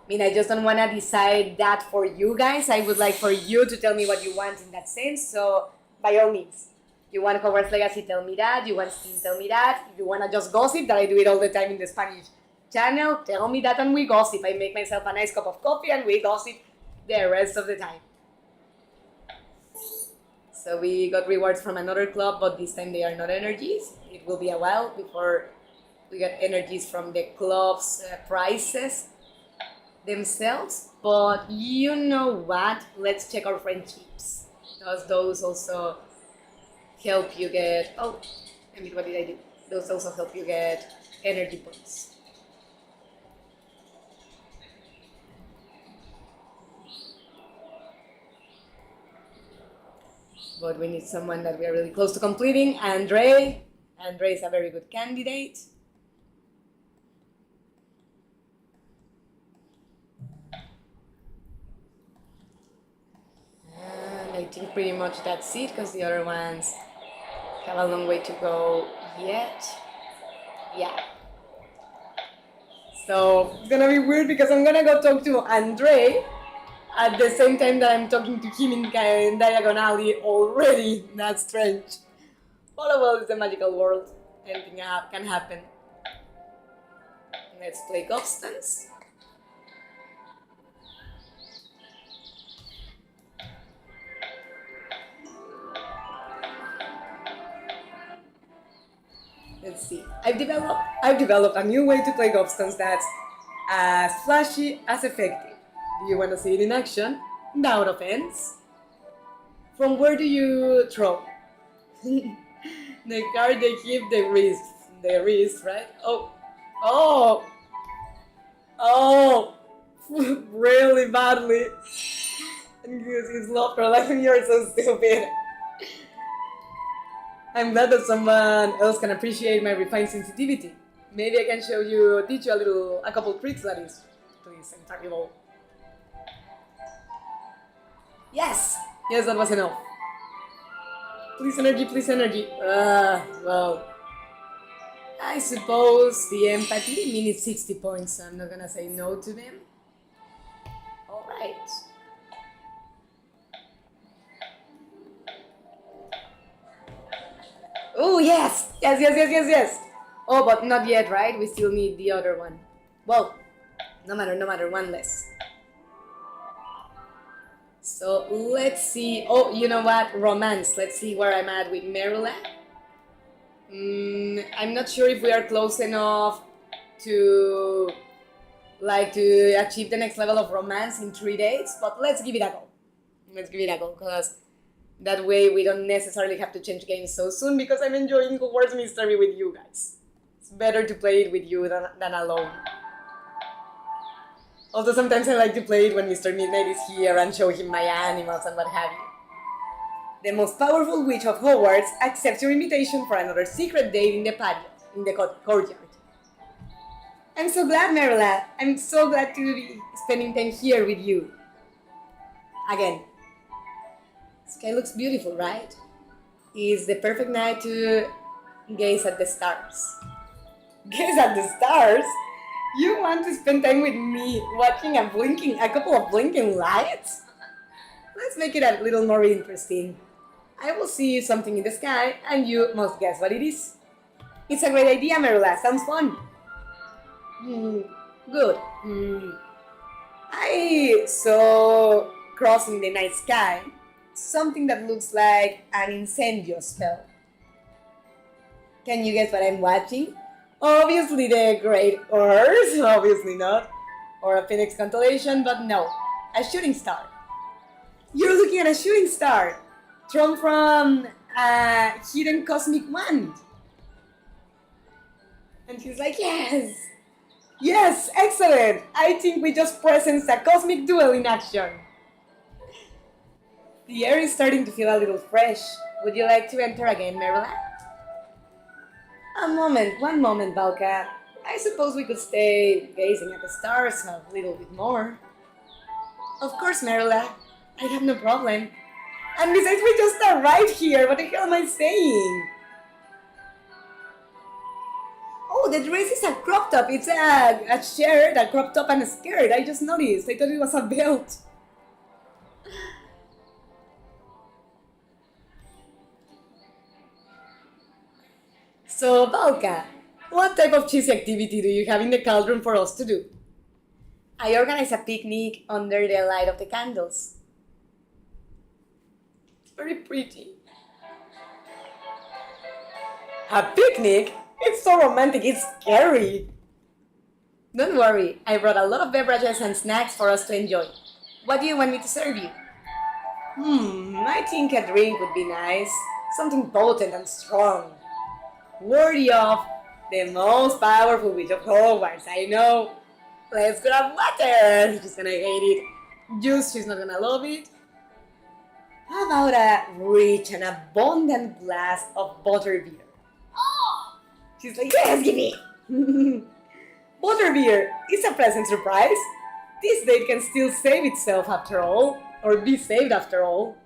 I mean, I just don't want to decide that for you guys. I would like for you to tell me what you want in that sense. So, by all means, you want Hogwarts Legacy, tell me that. You want Steam, tell me that. If you want to just gossip, that I do it all the time in the Spanish channel, tell me that and we gossip. I make myself a nice cup of coffee and we gossip the rest of the time. So we got rewards from another club, but this time they are not energies. It will be a while before we get energies from the club's prizes themselves. But you know what? Let's check our friendships, because those also help you get... Oh, I mean, what did I do? Those also help you get energy points. But we need someone that we are really close to completing. Andre is a very good candidate. And I think pretty much that's it, because the other ones have a long way to go yet. Yeah. So it's gonna be weird because I'm gonna go talk to Andre at the same time that I'm talking to him in diagonally already. That's strange. But well, it's a magical world. Anything can happen. Let's play Gobstons. Let's see. I've developed a new way to play Gobstons that's as flashy as effective. Do you want to see it in action? Without offense. From where do you throw? The card they keep the wrist, right? Oh, really badly. And his love for life, and you're so stupid. I'm glad that someone else can appreciate my refined sensitivity. Maybe I can teach you a couple tricks, that is. Please, I'm terrible. Yes, that was enough. Please energy. Well, I suppose the empathy, I mean, it's 60 points, so I'm not gonna say no to them. Alright. Oh, yes. Oh, but not yet, right? We still need the other one. Well, no matter, one less. So let's see. Oh, you know what? Romance. Let's see where I'm at with Merula. I'm not sure if we are close enough to achieve the next level of romance in 3 days, but let's give it a go. Because that way we don't necessarily have to change games so soon, because I'm enjoying Hogwarts Mystery with you guys. It's better to play it with you than alone. Although sometimes I like to play it when Mr. Midnight is here and show him my animals and what have you. The most powerful witch of Hogwarts accepts your invitation for another secret date in the patio, in the courtyard. I'm so glad, Merila. I'm so glad to be spending time here with you. Again. The sky looks beautiful, right? It's the perfect night to gaze at the stars. Gaze at the stars? You want to spend time with me watching a couple of blinking lights? Let's make it a little more interesting. I will see something in the sky and you must guess what it is. It's a great idea, Merula. Sounds fun. Good. I saw crossing the night sky something that looks like an incendio spell. Can you guess what I'm watching? Obviously the Great Earth, obviously not. Or a Phoenix constellation, but no. A shooting star. You're looking at a shooting star, thrown from a hidden cosmic wand. And he's like, yes, excellent. I think we just presenced a cosmic duel in action. The air is starting to feel a little fresh. Would you like to enter again, Merila? One moment, Valka. I suppose we could stay gazing at the stars a little bit more. Of course, Merila. I have no problem. And besides, we just arrived here. What the hell am I saying? Oh, the dress is a crop top. It's a shirt, a crop top, and a skirt. I just noticed. I thought it was a belt. So, Balka, what type of cheesy activity do you have in the cauldron for us to do? I organize a picnic under the light of the candles. It's very pretty. A picnic? It's so romantic, it's scary. Don't worry, I brought a lot of beverages and snacks for us to enjoy. What do you want me to serve you? I think a drink would be nice. Something potent and strong. Worthy of the most powerful witch of Hogwarts, I know. Let's grab water. She's gonna hate it. Juice, she's not gonna love it. How about a rich and abundant glass of butterbeer? She's like, yes, give me. Butterbeer is a pleasant surprise. This date can still save itself after all, or be saved after all.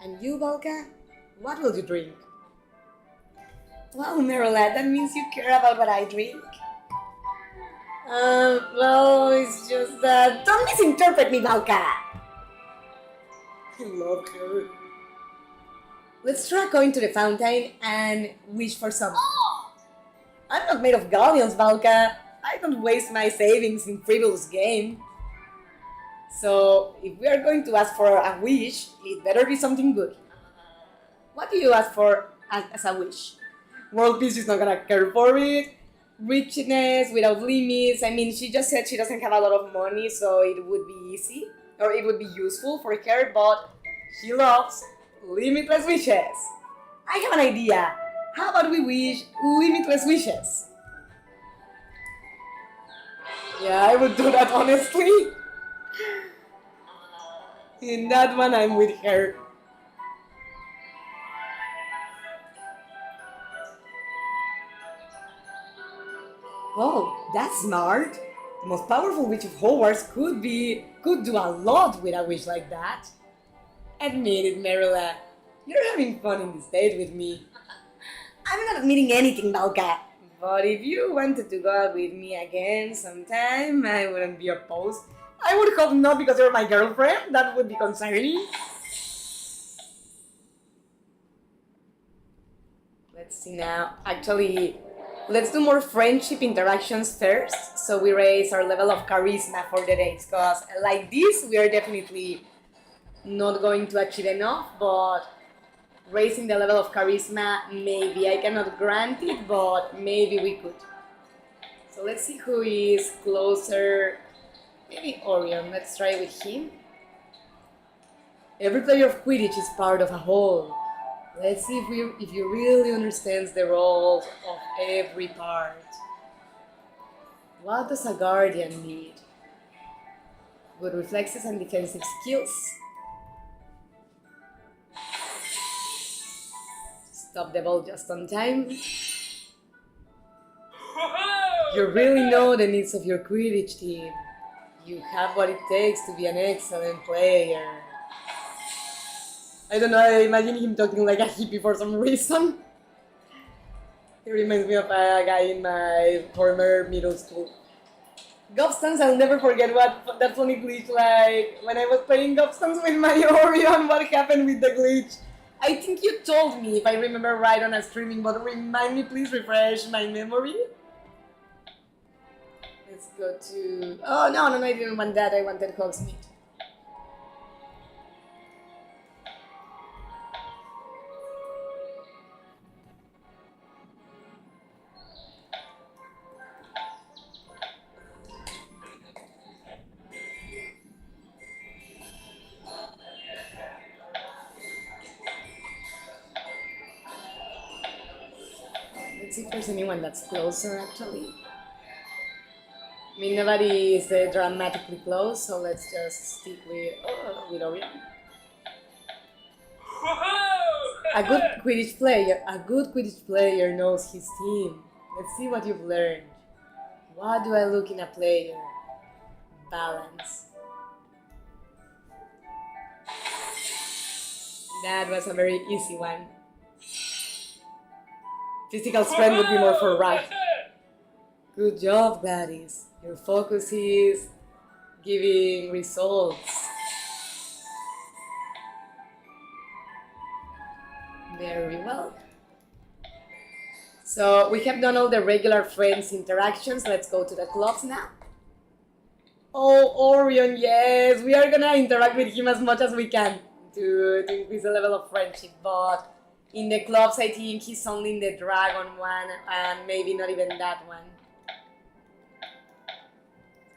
And you, Balka, what will you drink? Wow, Merla, that means you care about what I drink. Well, it's just that... Don't misinterpret me, Balka! I love her. Let's throw a coin to the fountain and wish for something. I'm not made of galleons, Balka. I don't waste my savings in frivolous game. So, if we are going to ask for a wish, it better be something good. What do you ask for as a wish? World peace is not gonna care for it. Richness without limits. I mean, she just said she doesn't have a lot of money, so it would be easy, or it would be useful for her, but she loves limitless wishes. I have an idea. How about we wish limitless wishes? Yeah, I would do that honestly. In that one, I'm with her. Oh, that's smart. The most powerful witch of Hogwarts could do a lot with a wish like that. Admit it, Marilla. You're having fun in this date with me. I'm not admitting anything, Balka. But if you wanted to go out with me again sometime, I wouldn't be opposed. I would hope not because you're my girlfriend. That would be concerning. Let's see now. Actually, let's do more friendship interactions first, so we raise our level of charisma for the dates, because like this, we are definitely not going to achieve enough, but raising the level of charisma, maybe. I cannot grant it, but maybe we could. So let's see who is closer. Maybe Orion, let's try with him. Every player of Quidditch is part of a whole. Let's see if you really understands the roles of every part. What does a guardian need? Good reflexes and defensive skills. Stop the ball just on time. You really know the needs of your Quidditch team. You have what it takes to be an excellent player. I don't know, I imagine him talking like a hippie for some reason. He reminds me of a guy in my former middle school. Gobstans, I'll never forget what that funny glitch, like when I was playing Gobstans with my Orion, what happened with the glitch. I think you told me, if I remember right, on a streaming, but remind me, please refresh my memory. Let's go to... Oh, no, I didn't want that, I wanted Hogsmeade. Let's see if there's anyone that's closer, actually. I mean, nobody is dramatically close, so let's just stick with Orion. A good Quidditch player knows his team. Let's see what you've learned. What do I look in a player? Balance. That was a very easy one. Physical strength would be more for right. Good job, Gladys. Your focus is giving results. Very well. So we have done all the regular friends interactions. Let's go to the clubs now. Oh, Orion, yes, we are gonna interact with him as much as we can to increase the level of friendship. But in the clubs, I think he's only in the dragon one and maybe not even that one.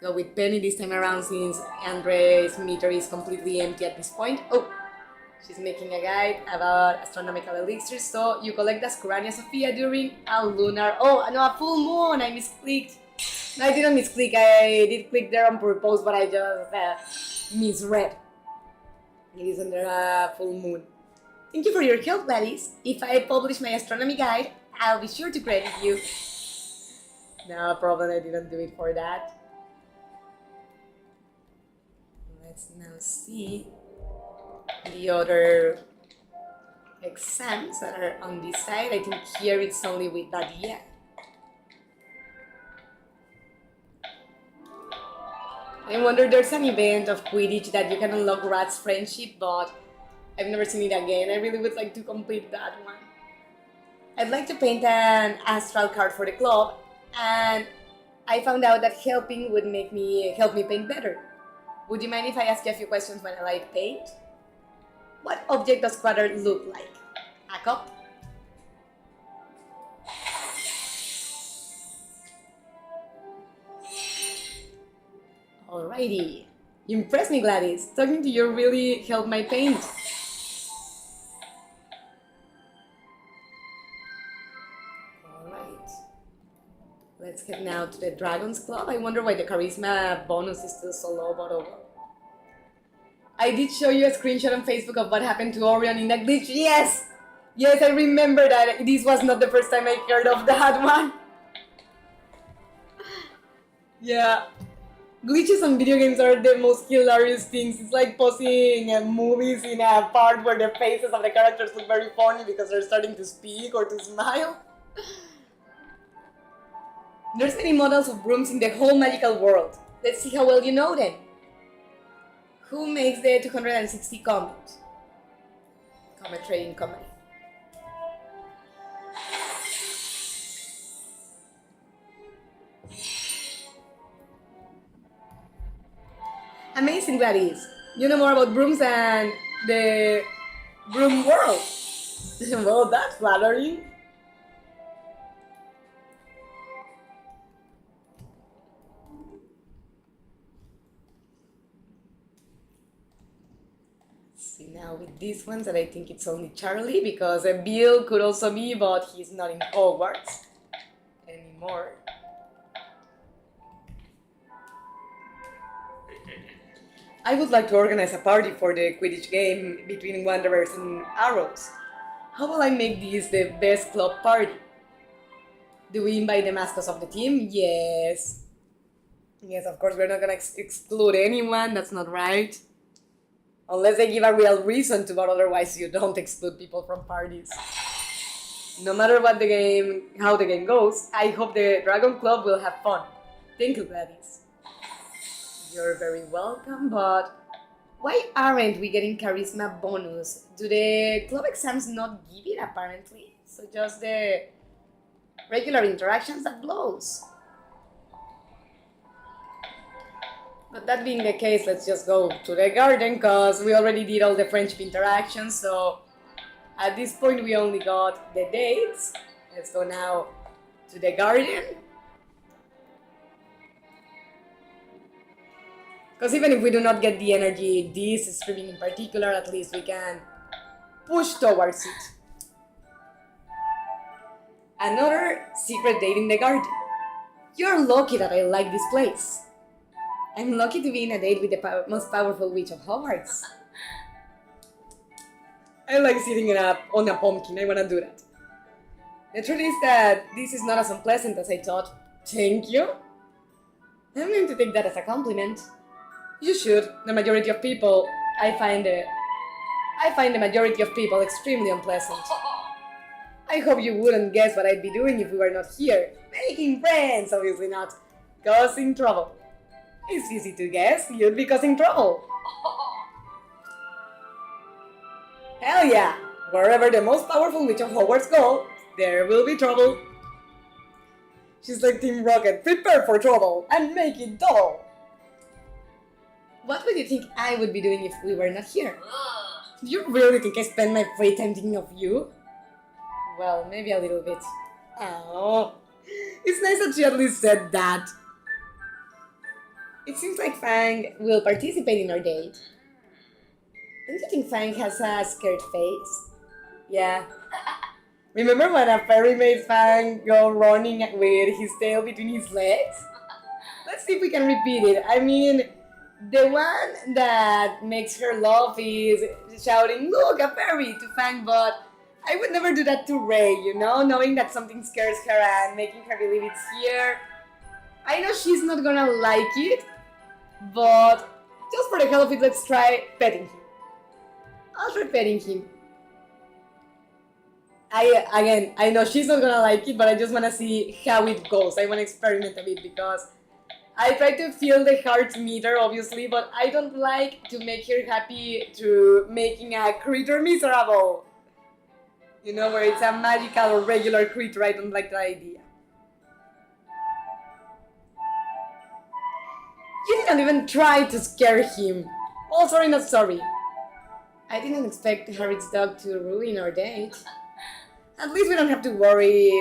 Go with Penny this time around since Andre's meter is completely empty at this point. Oh, she's making a guide about astronomical elixirs. So you collect the Scurania Sophia during a lunar... Oh, no, a full moon. I misclicked. No, I didn't misclick. I did click there on purpose, but I just misread. It is under a full moon. Thank you for your help, Gladys. If I publish my astronomy guide, I'll be sure to credit you. No problem, I didn't do it for that. Let's now see the other exams that are on this side. I think here it's only with Badia. I wonder there's an event of Quidditch that you can unlock Rat's friendship, but I've never seen it again. I really would like to complete that one. I'd like to paint an astral card for the club, and I found out that helping would help me paint better. Would you mind if I ask you a few questions when I like paint? What object does Quadra look like? A cup? Alrighty. You impressed me, Gladys. Talking to you really helped my paint. Alright. Let's head now to the Dragons Club. I wonder why the charisma bonus is still so low, but over. I did show you a screenshot on Facebook of what happened to Orion in that glitch. Yes! Yes, I remember that. This was not the first time I heard of that one. Yeah. Glitches on video games are the most hilarious things. It's like pausing movies in a part where the faces of the characters look very funny because they're starting to speak or to smile. There's many models of brooms in the whole magical world. Let's see how well you know them. Who makes the 260 Comet? Comet Trading Company. Amazing, Gladys. You know more about brooms than the broom world. Well, that's flattering. See now with these ones that I think it's only Charlie because Bill could also be, but he's not in Hogwarts anymore. I would like to organize a party for the Quidditch game between Wanderers and Arrows. How will I make this the best club party? Do we invite the mascots of the team? Yes. Yes, of course, we're not gonna exclude anyone, that's not right. Unless they give a real reason to, but otherwise you don't exclude people from parties. No matter what how the game goes, I hope the Dragon Club will have fun. Thank you, Gladys. You're very welcome, but why aren't we getting charisma bonus? Do the club exams not give it apparently? So just the regular interactions that blows. But that being the case, let's just go to the garden because we already did all the friendship interactions. So at this point we only got the dates. Let's go now to the garden. Because even if we do not get the energy, this streaming in particular, at least we can push towards it. Another secret date in the garden. You're lucky that I like this place. I'm lucky to be in a date with the most powerful witch of Hogwarts. I like sitting on a pumpkin, I wanna do that. The truth is that this is not as unpleasant as I thought. Thank you. I'm going to take that as a compliment. You should. The majority of people, I find the majority of people extremely unpleasant. I hope you wouldn't guess what I'd be doing if we were not here. Making friends, obviously not. Causing trouble. It's easy to guess, you'd be causing trouble. Hell yeah! Wherever the most powerful witch of Hogwarts go, there will be trouble. She's like Team Rocket, prepare for trouble and make it dull. What would you think I would be doing if we were not here? Do you really think I spend my free time thinking of you? Well, maybe a little bit. Oh, it's nice that she at least said that. It seems like Fang will participate in our date. Don't you think Fang has a scared face? Yeah. Remember when a fairy made Fang go running with his tail between his legs? Let's see if we can repeat it. I mean, the one that makes her laugh is shouting, "Look, a fairy!" to Fang, but I would never do that to Ray, you know? Knowing that something scares her and making her believe it's here. I know she's not gonna like it, but just for the hell of it, let's try petting him. I'll try petting him. I know she's not gonna like it, but I just wanna see how it goes. I wanna experiment a bit because I try to feel the heart meter, obviously, but I don't like to make her happy through making a creature miserable. You know, where it's a magical or regular creature, I don't like that idea. You didn't even try to scare him. Oh, sorry, not sorry. I didn't expect Harry's dog to ruin our date. At least we don't have to worry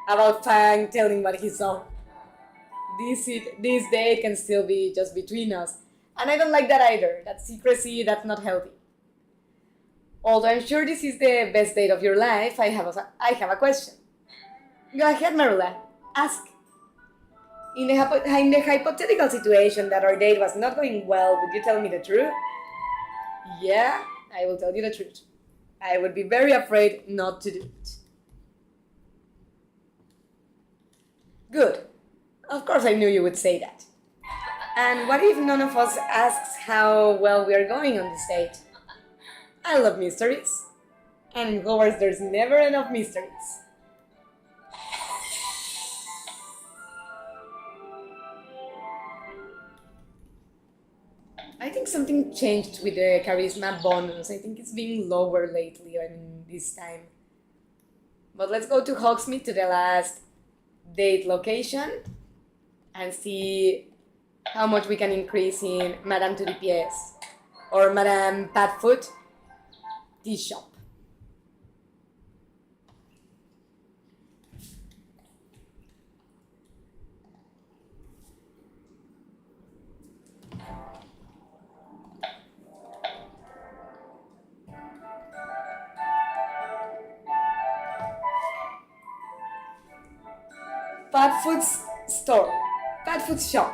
about Fang telling what he saw. This date can still be just between us. And I don't like that either. That secrecy, that's not healthy. Although I'm sure this is the best date of your life, I have a question. Go ahead, Marula. Ask. In the hypothetical situation that our date was not going well, would you tell me the truth? Yeah, I will tell you the truth. I would be very afraid not to do it. Good. Of course I knew you would say that. And what if none of us asks how well we are going on this date? I love mysteries. And in Hogwarts there's never enough mysteries. I think something changed with the charisma bonus. I think it's being lower lately, I mean, this time. But let's go to Hogsmeade, to the last date location, and see how much we can increase in Madame Tulipies or Madame Padfoot tea shop. Padfoot's store. Padfoot's shop.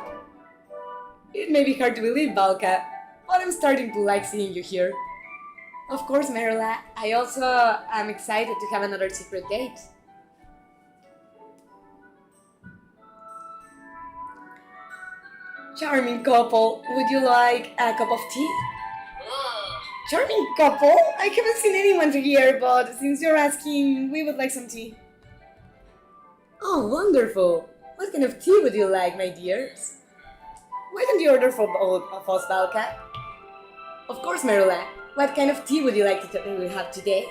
It may be hard to believe, Balka, but I'm starting to like seeing you here. Of course, Marilla, I also am excited to have another secret date. Charming couple, would you like a cup of tea? Charming couple? I haven't seen anyone here, but since you're asking, we would like some tea. Oh, wonderful! What kind of tea would you like, my dears? Why don't you order for both of us, Balka? Of course, Marilla. What kind of tea would you like to have today?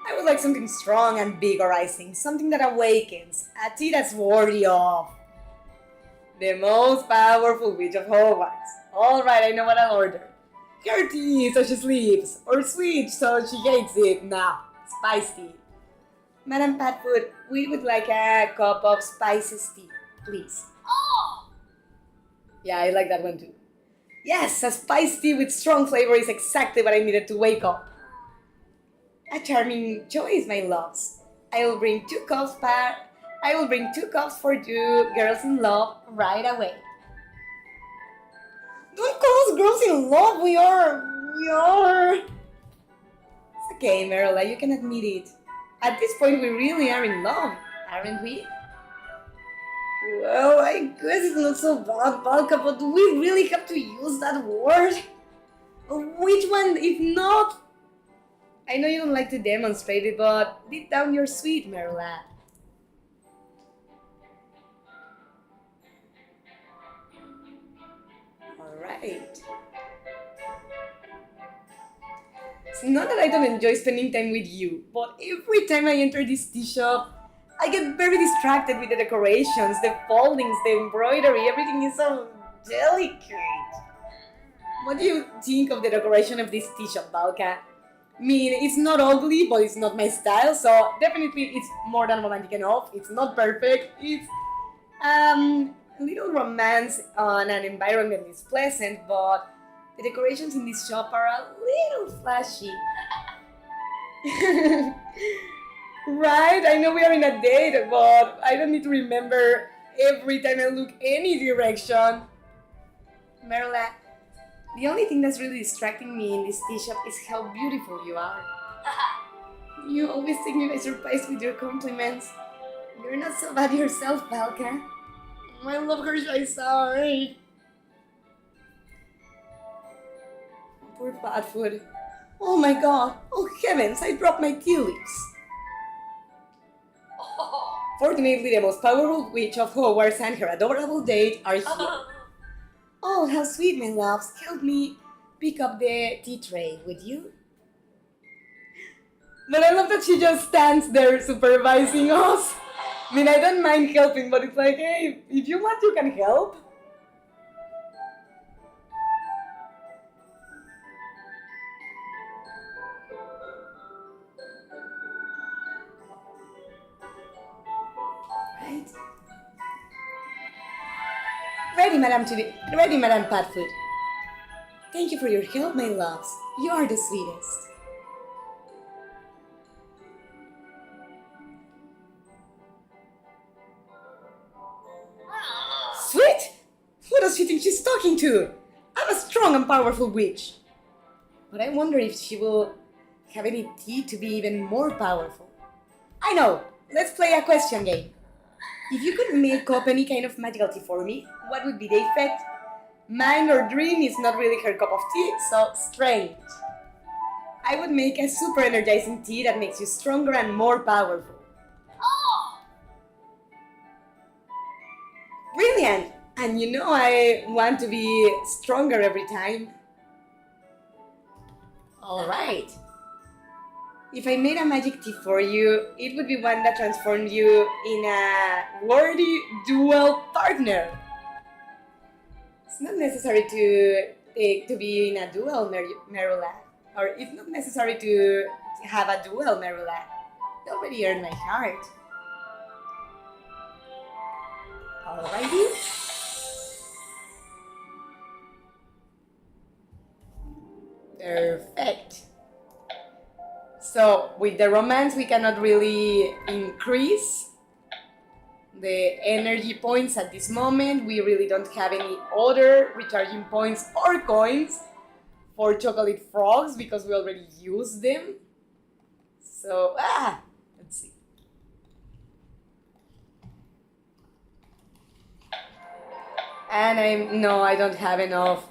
I would like something strong and vigorizing, something that awakens, a tea that's worthy of the most powerful witch of Hogwarts. Alright, I know what I'll order. Her tea so she sleeps, or sweet so she hates it. Nah, spice tea. Madam Padfoot, we would like a cup of spices tea, please. Oh! Yeah, I like that one too. Yes, a spiced tea with strong flavor is exactly what I needed to wake up. A charming choice, my loves. I will bring two cups for you, girls in love, right away. Don't call us girls in love, we are... It's okay, Marilla, you can admit it. At this point, we really are in love, aren't we? Well, I guess it's not so bad, Balka, but do we really have to use that word? Which one, if not... I know you don't like to demonstrate it, but deep down you're sweet, Marilla. Alright. It's not that I don't enjoy spending time with you, but every time I enter this tea shop, I get very distracted with the decorations, the foldings, the embroidery, everything is so delicate. What do you think of the decoration of this tea shop, Balka? I mean, it's not ugly, but it's not my style, so definitely it's more than romantic enough. It's not perfect. It's a little romance on an environment is pleasant, but the decorations in this shop are a little flashy. Right? I know we are in a date, but I don't need to remember every time I look any direction. Merla, the only thing that's really distracting me in this tea shop is how beautiful you are. You always take me by surprise with your compliments. You're not so bad yourself, Balka. I love her shy side. Poor Padfoot. Oh my god. Oh heavens, I dropped my tea leaves. Fortunately, the most powerful witch of Hogwarts and her adorable date are here. Oh, how sweet, my loves. Help me pick up the tea tray, would you? But I love that she just stands there supervising us. I mean, I don't mind helping, but it's like, hey, if you want, you can help. Right? Ready, Madame Padfoot. Thank you for your help, my loves. You are the sweetest. Sweet? Who does she think she's talking to? I'm a strong and powerful witch. But I wonder if she will have any tea to be even more powerful. I know! Let's play a question game. If you could make up any kind of magical tea for me, what would be the effect? Mind or dream is not really her cup of tea, so strange. I would make a super energizing tea that makes you stronger and more powerful. Brilliant! And you know I want to be stronger every time. Alright. If I made a magic tea for you, it would be one that transformed you in a worthy dual partner. It's not necessary to be in a duel, Marilla. Or it's not necessary to have a duel, Marilla. You already earned my heart. Alrighty. Perfect. So with the romance we cannot really increase the energy points at this moment. We really don't have any other recharging points or coins for chocolate frogs because we already used them. So, let's see. And I don't have enough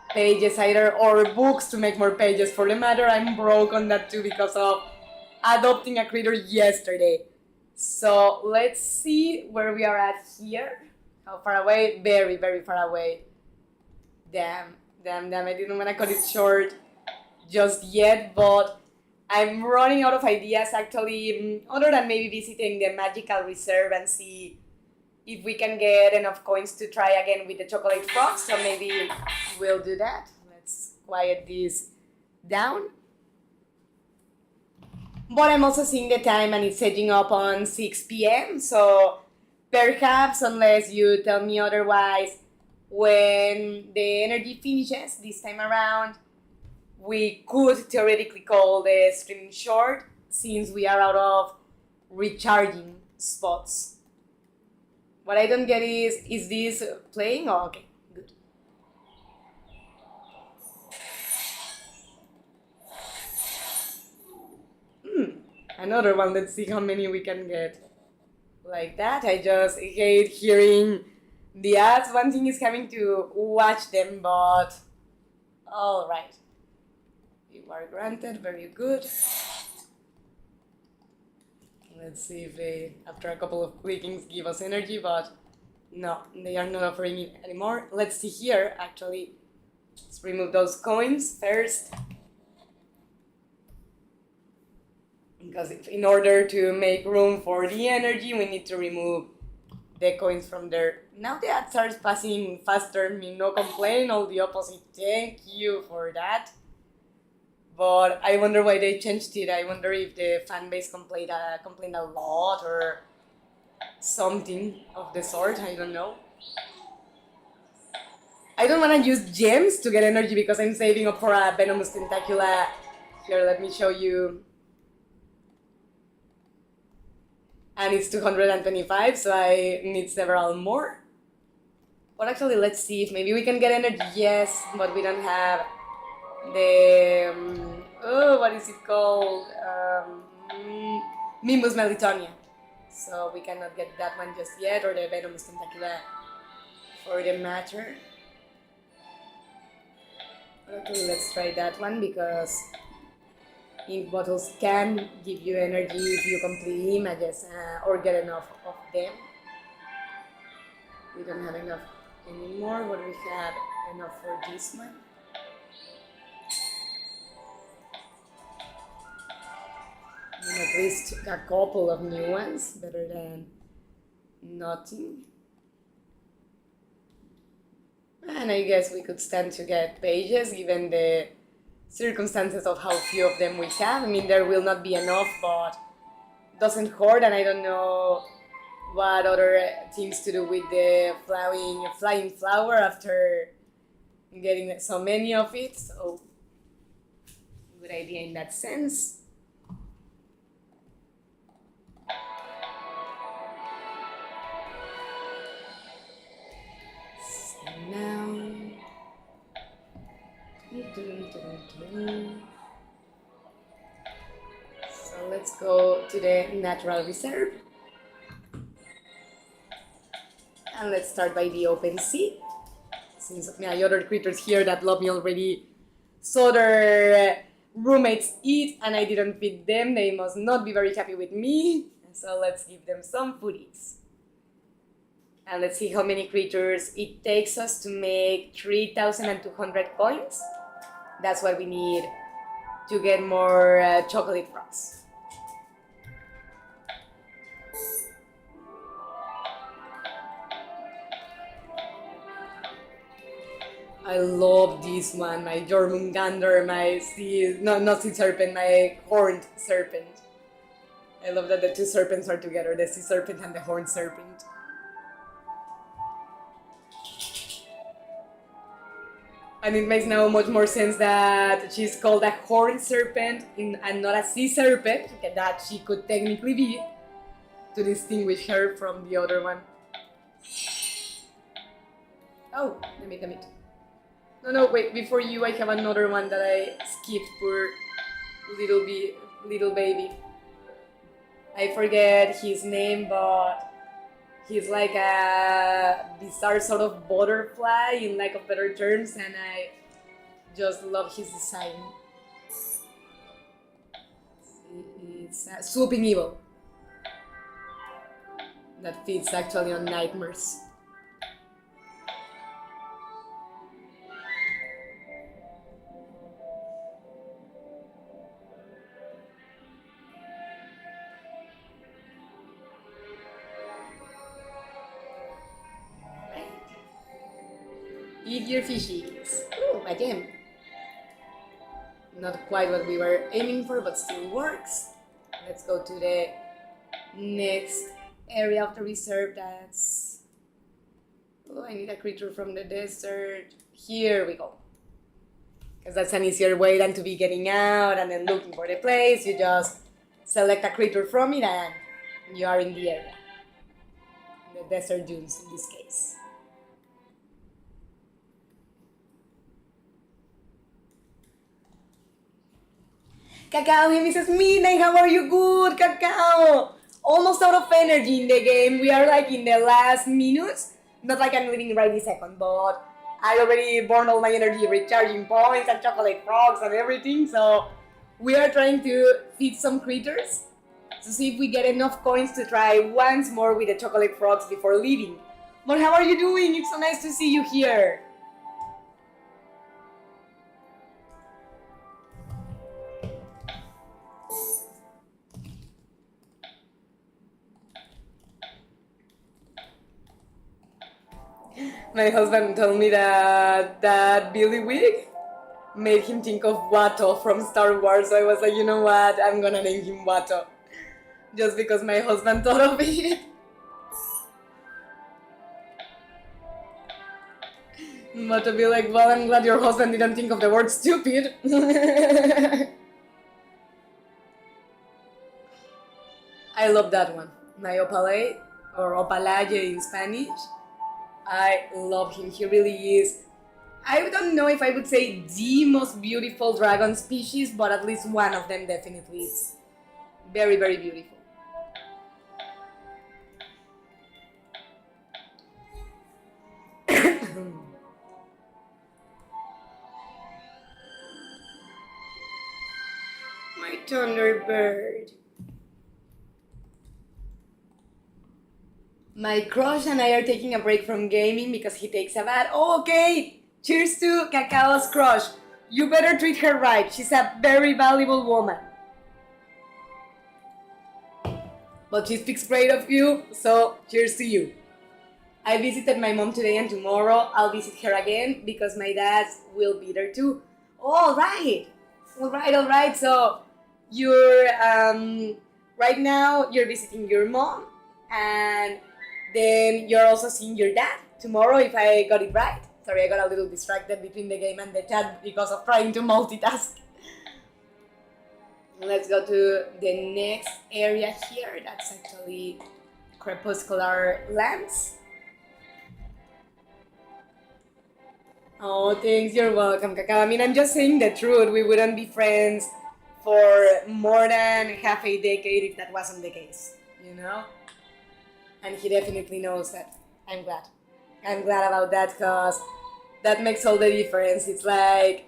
pages either, or books to make more pages. For the matter, I'm broke on that too because of adopting a critter yesterday. So let's see where we are at here. How far away? Very, very far away. Damn, I didn't want to cut it short just yet, but I'm running out of ideas actually, other than maybe visiting the magical reserve and see if we can get enough coins to try again with the chocolate frog. So maybe we'll do that. Let's quiet this down. But I'm also seeing the time and it's edging up on 6 p.m. So perhaps, unless you tell me otherwise, when the energy finishes this time around, we could theoretically call the stream short since we are out of recharging spots. What I don't get is this playing? Oh, okay, good. Another one. Let's see how many we can get. Like that. I just hate hearing the ads. One thing is having to watch them, but alright. You are granted, very good. Let's see if they, after a couple of clickings, give us energy, but no, they are not offering it anymore. Let's see here, actually. Let's remove those coins first. Because in order to make room for the energy, we need to remove the coins from there. Now the ad starts passing faster, me no complain, all the opposite. Thank you for that. But I wonder why they changed it. I wonder if the fan base complained a lot or something of the sort. I don't know. I don't want to use gems to get energy because I'm saving up for a Venomous Tentacula. Here, let me show you. And it's 225, so I need several more. But actually, let's see if maybe we can get energy. Yes, but we don't have the what is it called? Mimbus Melitonia. So we cannot get that one just yet, or the Venomous Tentacula for the matter. Okay, let's try that one because ink bottles can give you energy if you complete images or get enough of them. We don't have enough anymore, but we have enough for this one. And at least a couple of new ones, better than nothing. And I guess we could stand to get pages given the circumstances of how few of them we have. I mean, there will not be enough, but doesn't hurt, and I don't know what other things to do with the flying flower after getting so many of it. So, good idea in that sense. So now, so let's go to the natural reserve. And let's start by the open sea. Since my other creatures here that love me already saw their roommates eat and I didn't feed them, they must not be very happy with me. So let's give them some foodies. And let's see how many creatures it takes us to make 3,200 coins. That's what we need to get more chocolate frogs. I love this one, my Jormungandr, my not sea serpent, my horned serpent. I love that the two serpents are together, the sea serpent and the horned serpent. And it makes now much more sense that she's called a horned serpent and not a sea serpent, that she could technically be, to distinguish her from the other one. Oh, let me. No, wait, before you I have another one that I skipped, poor little baby. I forget his name, but he's like a bizarre sort of butterfly, in lack of better terms, and I just love his design. It's Swooping Evil. That fits actually on nightmares. Eat your fishies. Ooh, a gem. Not quite what we were aiming for, but still works. Let's go to the next area of the reserve. That's... Oh, I need a creature from the desert. Here we go. Because that's an easier way than to be getting out and then looking for the place. You just select a creature from it and you are in the area. The desert dunes in this case. Cacao, he misses midnight. How are you? Good, Cacao. Almost out of energy in the game. We are like in the last minutes. Not like I'm living right this second, but I already burned all my energy recharging points and chocolate frogs and everything, so we are trying to feed some critters to see if we get enough coins to try once more with the chocolate frogs before leaving. But how are you doing? It's so nice to see you here. My husband told me that Billy Wig made him think of Watto from Star Wars, so I was like, you know what, I'm gonna name him Watto. Just because my husband thought of it. But to be like, well, I'm glad your husband didn't think of the word stupid. I love that one. My Opale, or Opalaye in Spanish. I love him. He really is. I don't know if I would say the most beautiful dragon species, but at least one of them definitely is very, very beautiful. My Thunderbird. My crush and I are taking a break from gaming because he takes a bath. Oh, okay! Cheers to Cacao's crush. You better treat her right. She's a very valuable woman. But she speaks great of you, so cheers to you. I visited my mom today and tomorrow I'll visit her again because my dad will be there too. All right. So you're right now you're visiting your mom and then you're also seeing your dad tomorrow, if I got it right. Sorry, I got a little distracted between the game and the chat because of trying to multitask. Let's go to the next area here. That's actually Crepuscular Lands. Oh, thanks. You're welcome, Cacao. I mean, I'm just saying the truth. We wouldn't be friends for more than half a decade if that wasn't the case, you know? And he definitely knows that. I'm glad. I'm glad about that because that makes all the difference. It's like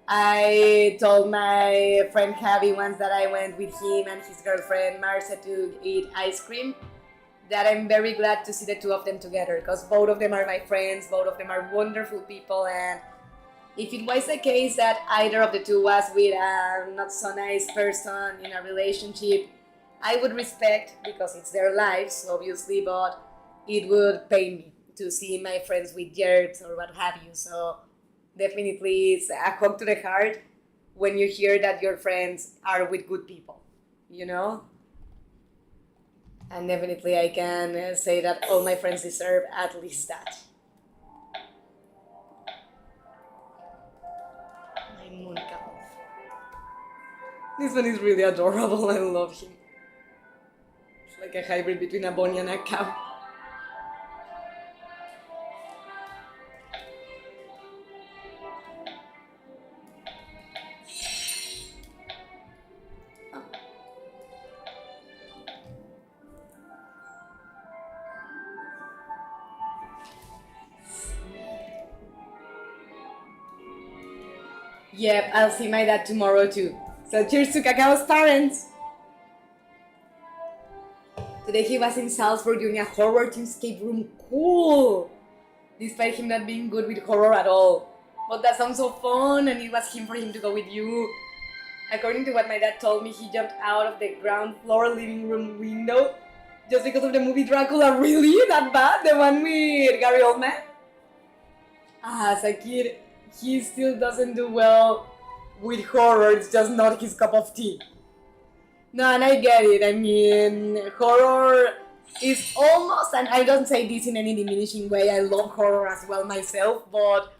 I told my friend Javi once that I went with him and his girlfriend Marcia to eat ice cream, that I'm very glad to see the two of them together because both of them are my friends, both of them are wonderful people, and if it was the case that either of the two was with a not so nice person in a relationship, I would respect because it's their lives, obviously, but it would pain me to see my friends with jerks or what have you. So definitely it's a hug to the heart when you hear that your friends are with good people, you know? And definitely I can say that all my friends deserve at least that. My moon cow. This one is really adorable. I love him. It's like a hybrid between a bunny and a cow. Yep, I'll see my dad tomorrow too. So cheers to Cacao's parents! Today he was in Salzburg doing a Hogwarts escape room. Cool! Despite him not being good with horror at all. But that sounds so fun, and it was him for him to go with you. According to what my dad told me, he jumped out of the ground floor living room window just because of the movie Dracula. Really? That bad? The one with Gary Oldman? As a kid, he still doesn't do well with horror. It's just not his cup of tea. No, and I get it. I mean, horror is almost, and I don't say this in any diminishing way, I love horror as well myself, but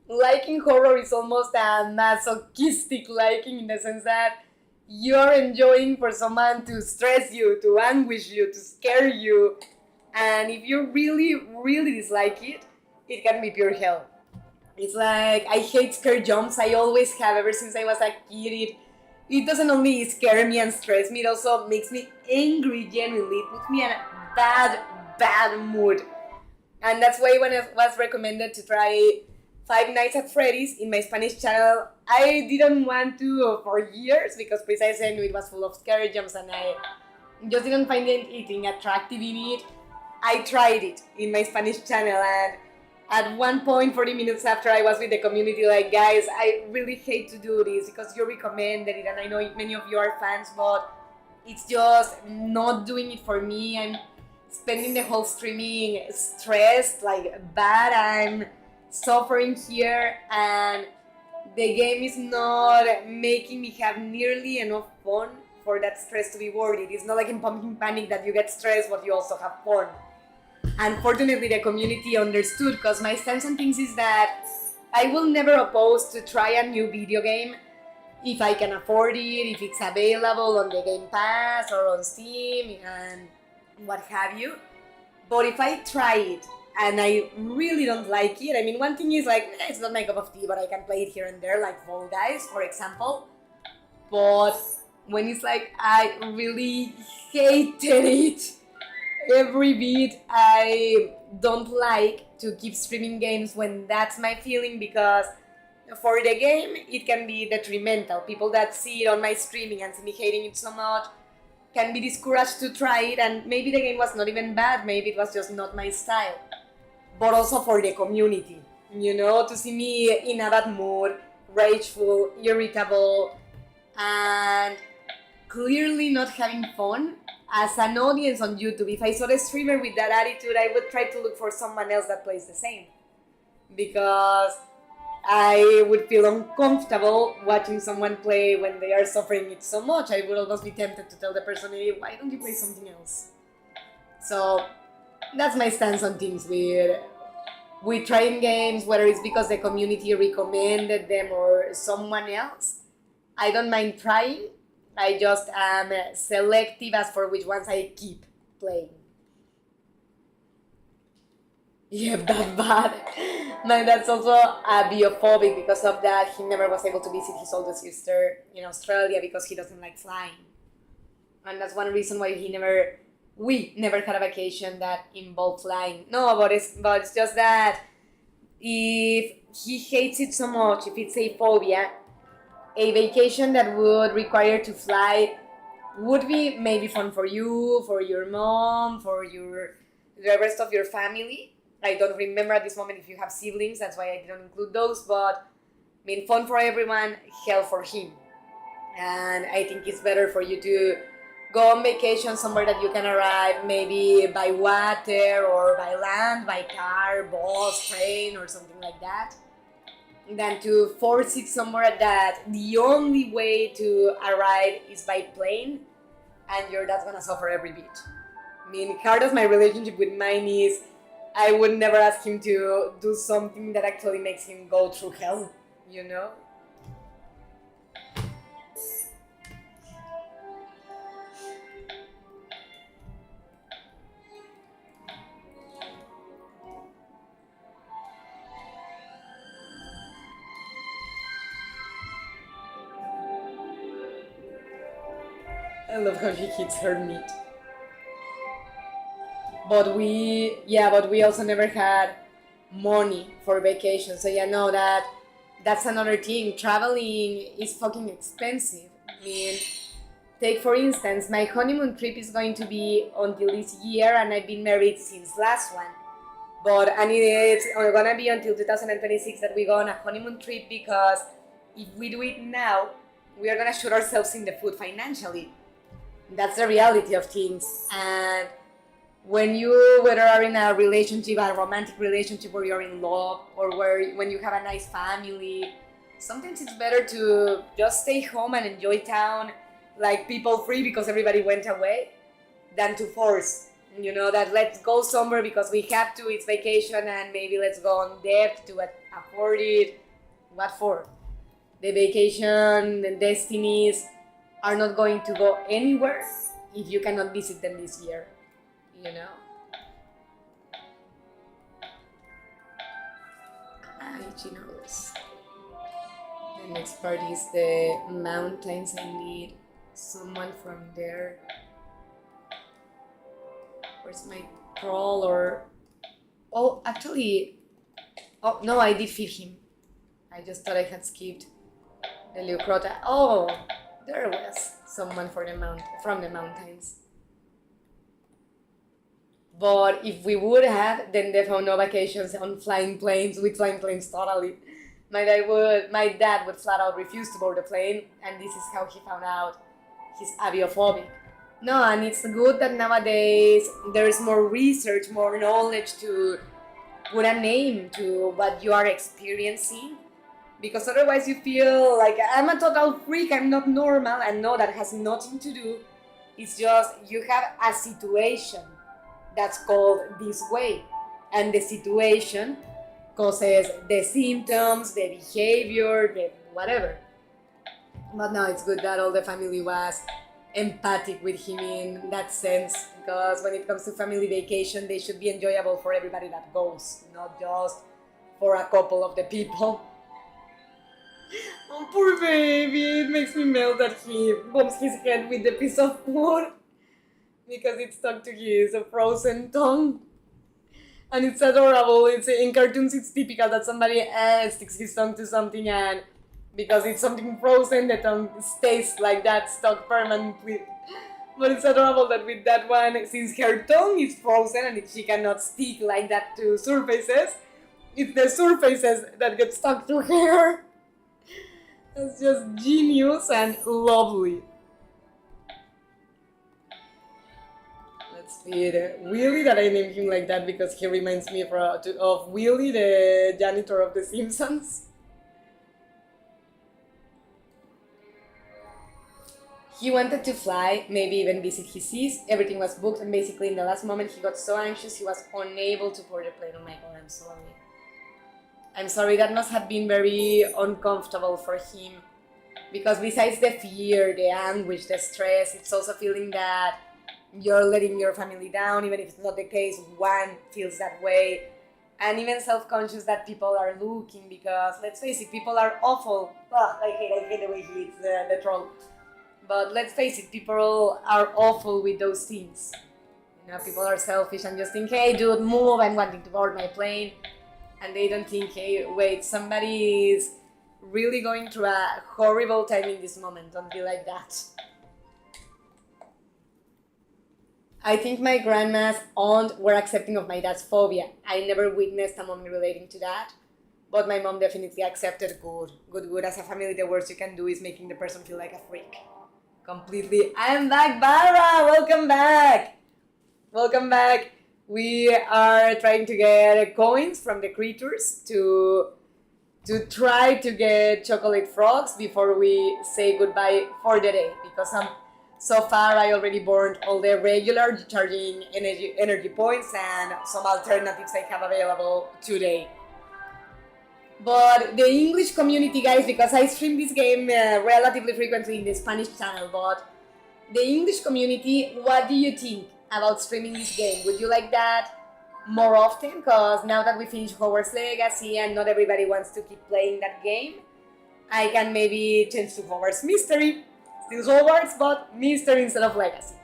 liking horror is almost a masochistic liking in the sense that you're enjoying for someone to stress you, to anguish you, to scare you, and if you really, really dislike it, it can be pure hell. It's like, I hate scare jumps. I always have ever since I was a kid. It doesn't only scare me and stress me, it also makes me angry genuinely. It puts me in a bad mood. And that's why when it was recommended to try Five Nights at Freddy's in my Spanish channel. I didn't want to for years because precisely I knew it was full of scary jumps and I just didn't find anything attractive in it. I tried it in my Spanish channel and at one point 40 minutes after I was with the community like, guys, I really hate to do this because you recommended it and I know many of you are fans, but it's just not doing it for me. I'm spending the whole streaming stressed, like bad. I'm suffering here and the game is not making me have nearly enough fun for that stress to be worth it. It's not like in Pumpkin Panic that you get stressed but you also have fun. Unfortunately, the community understood because my stance on things is that I will never oppose to try a new video game if I can afford it, if it's available on the Game Pass or on Steam and what have you. But if I try it and I really don't like it, I mean, one thing is like, it's not my cup of tea, but I can play it here and there, like Fall Guys, for example. But when it's like, I really hated it every bit, I don't like to keep streaming games when that's my feeling because for the game it can be detrimental. People that see it on my streaming and see me hating it so much can be discouraged to try it, and maybe the game was not even bad, maybe it was just not my style. But also for the community, to see me in a bad mood, rageful, irritable, and clearly not having fun. As an audience on YouTube, if I saw a streamer with that attitude, I would try to look for someone else that plays the same. Because I would feel uncomfortable watching someone play when they are suffering it so much. I would almost be tempted to tell the person, hey, why don't you play something else? So that's my stance on things with trying games, whether it's because the community recommended them or someone else. I don't mind trying. I just am selective as for which ones I keep playing. Yeah, that bad. My dad's also biophobic because of that. He never was able to visit his older sister in Australia because he doesn't like flying. And that's one reason why we never had a vacation that involved flying. No, but it's just that if he hates it so much, if it's a phobia, a vacation that would require to fly would be maybe fun for you, for your mom, for the rest of your family. I don't remember at this moment if you have siblings, that's why I didn't include those, but I mean, fun for everyone, hell for him. And I think it's better for you to go on vacation somewhere that you can arrive maybe by water or by land, by car, bus, train, or something like that, than to force it somewhere that the only way to arrive is by plane and your dad's gonna suffer every bit. I mean, hard as my relationship with mine is, I would never ask him to do something that actually makes him go through hell, I love how he hits her meat. But we also never had money for vacation. So no, that's another thing. Traveling is fucking expensive. I mean, take for instance, my honeymoon trip is going to be until this year, and I've been married since last one. And it's gonna be until 2026 that we go on a honeymoon trip because if we do it now, we are gonna shoot ourselves in the foot financially. That's the reality of things. And when you whether are in a relationship, a romantic relationship where you're in love, or when you have a nice family, sometimes it's better to just stay home and enjoy town like people free because everybody went away, than to force, that let's go somewhere because we have to, it's vacation, and maybe let's go on debt to afford it. What for? The vacation, the destinies are not going to go anywhere if you cannot visit them this year. Chinos. The next part is the mountains. I need someone from there. Where's my crawler? Oh, actually, Oh, no, I did feed him. I just thought I had skipped the Leucrota. Oh, there was someone from the mountains. But if we would have, then definitely no vacations on flying planes, with flying planes totally. My dad would flat out refuse to board the plane, and this is how he found out he's aviophobic. No, and it's good that nowadays there's more research, more knowledge to put a name to what you are experiencing, because otherwise you feel like I'm a total freak, I'm not normal, and no, that has nothing to do. It's just you have a situation that's called this way, and the situation causes the symptoms, the behavior, the whatever. But no, it's good that all the family was empathic with him in that sense, because when it comes to family vacation, they should be enjoyable for everybody that goes, not just for a couple of the people. Oh, poor baby, it makes me melt that he bumps his head with the piece of wood because it's stuck to his frozen tongue. And it's adorable. It's in cartoons, it's typical that somebody sticks his tongue to something, and because it's something frozen, the tongue stays like that, stuck permanently. But it's adorable that with that one, since her tongue is frozen and she cannot stick like that to surfaces, it's the surfaces that get stuck to her. It's just genius and lovely. Let's feed Willy, that I named him like that because he reminds me of Willy, the janitor of The Simpsons. He wanted to fly, maybe even visit his seas. Everything was booked, and basically in the last moment he got so anxious he was unable to board the plane. Oh my god, I'm sorry. I'm sorry, that must have been very uncomfortable for him. Because besides the fear, the anguish, the stress, it's also feeling that you're letting your family down, even if it's not the case, one feels that way. And even self-conscious that people are looking, because let's face it, people are awful. Oh, I hate the way he eats the troll. But let's face it, people are awful with those things. You know, people are selfish and just think, hey dude, move, I'm wanting to board my plane. And they don't think, hey, wait, somebody is really going through a horrible time in this moment. Don't be like that. I think my grandma's aunt were accepting of my dad's phobia. I never witnessed a mom relating to that. But my mom definitely accepted good. As a family, the worst you can do is making the person feel like a freak. Completely. I'm back, Barra! Welcome back! Welcome back. We are trying to get coins from the creatures to try to get chocolate frogs before we say goodbye for the day, because so far I already burned all the regular charging energy points and some alternatives I have available today. But the English community, guys, because I stream this game relatively frequently in the Spanish channel, but the English community, what do you think about streaming this game? Would you like that more often? Because now that we finished Hogwarts Legacy and not everybody wants to keep playing that game, I can maybe change to Hogwarts Mystery. Still Hogwarts, but Mystery instead of Legacy.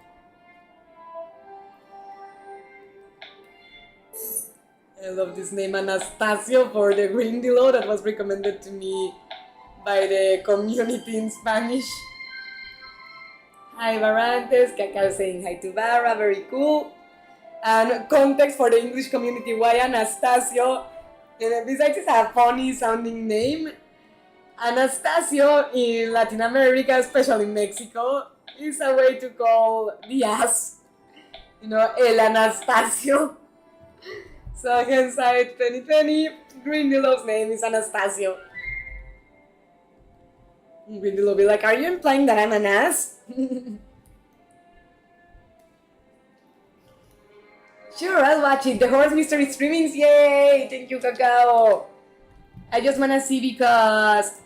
I love this name, Anastasio, for the Grindylow that was recommended to me by the community in Spanish. Hi Barantes, Cacao saying hi to Barra, very cool. And context for the English community, why Anastasio? And besides it's a funny sounding name, Anastasio in Latin America, especially in Mexico, is a way to call the ass. You know, El Anastasio. So hindsight 2020, Grindylow's name is Anastasio. Grindylow will be like, are you implying that I'm an ass? Sure, I'll watch it. The Horse Mystery streamings, yay! Thank you, Cacao. I just wanna see, because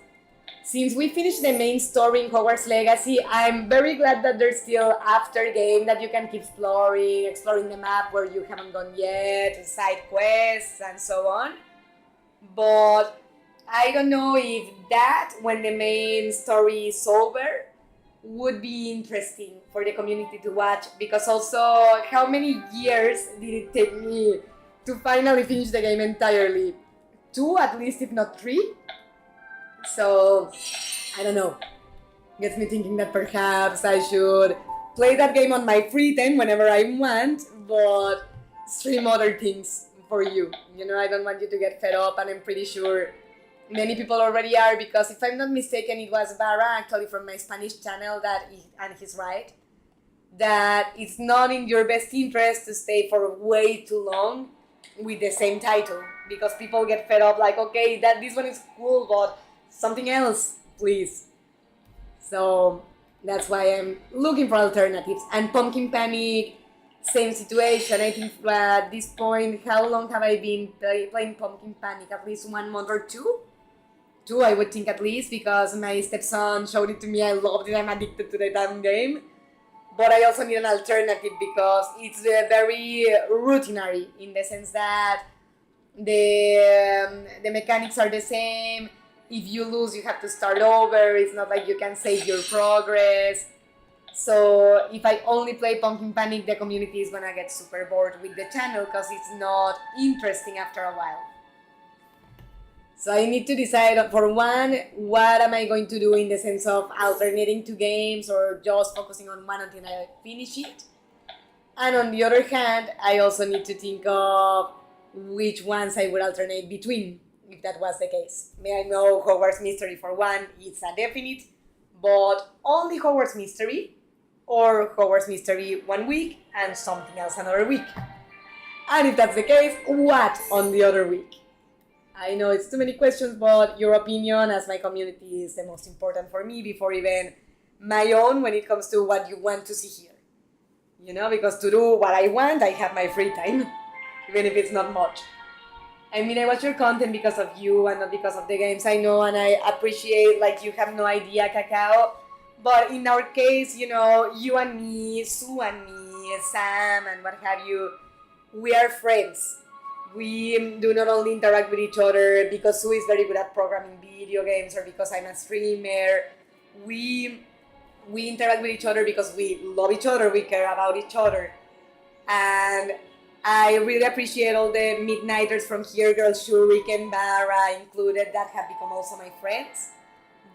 since we finished the main story in Hogwarts Legacy, I'm very glad that there's still after game that you can keep exploring the map where you haven't gone yet, side quests and so on. But I don't know if that, when the main story is over, would be interesting for the community to watch, because also how many years did it take me to finally finish the game entirely? 2 at least, if not 3. So, I don't know. Gets me thinking that perhaps I should play that game on my free time whenever I want, but stream other things for you. You know, I don't want you to get fed up, and I'm pretty sure many people already are, because if I'm not mistaken, it was Barra actually from my Spanish channel and he's right, that it's not in your best interest to stay for way too long with the same title, because people get fed up like, okay, that this one is cool, but something else, please. So that's why I'm looking for alternatives. And Pumpkin Panic, same situation. I think at this point, how long have I been playing Pumpkin Panic? At least 1 month or two? 2, I would think at least, because my stepson showed it to me. I loved it. I'm addicted to the damn game. But I also need an alternative because it's very routinary in the sense that the mechanics are the same. If you lose, you have to start over. It's not like you can save your progress. So if I only play Pumpkin Panic, the community is gonna get super bored with the channel because it's not interesting after a while. So I need to decide, for one, what am I going to do in the sense of alternating two games or just focusing on one until I finish it. And on the other hand, I also need to think of which ones I would alternate between, if that was the case. May I know Hogwarts Mystery for one, it's a definite, but only Hogwarts Mystery, or Hogwarts Mystery 1 week and something else another week. And if that's the case, what on the other week? I know it's too many questions, but your opinion as my community is the most important for me before even my own when it comes to what you want to see here. You know, because to do what I want, I have my free time, even if it's not much. I mean, I watch your content because of you and not because of the games, I know, and I appreciate, like, you have no idea, Cacao. But in our case, you know, you and me, Sue and me, Sam and what have you, we are friends. We do not only interact with each other because Sue is very good at programming video games or because I'm a streamer. We interact with each other because we love each other, we care about each other. And I really appreciate all the Midnighters from here, Girls Shuriken, Barra included, that have become also my friends.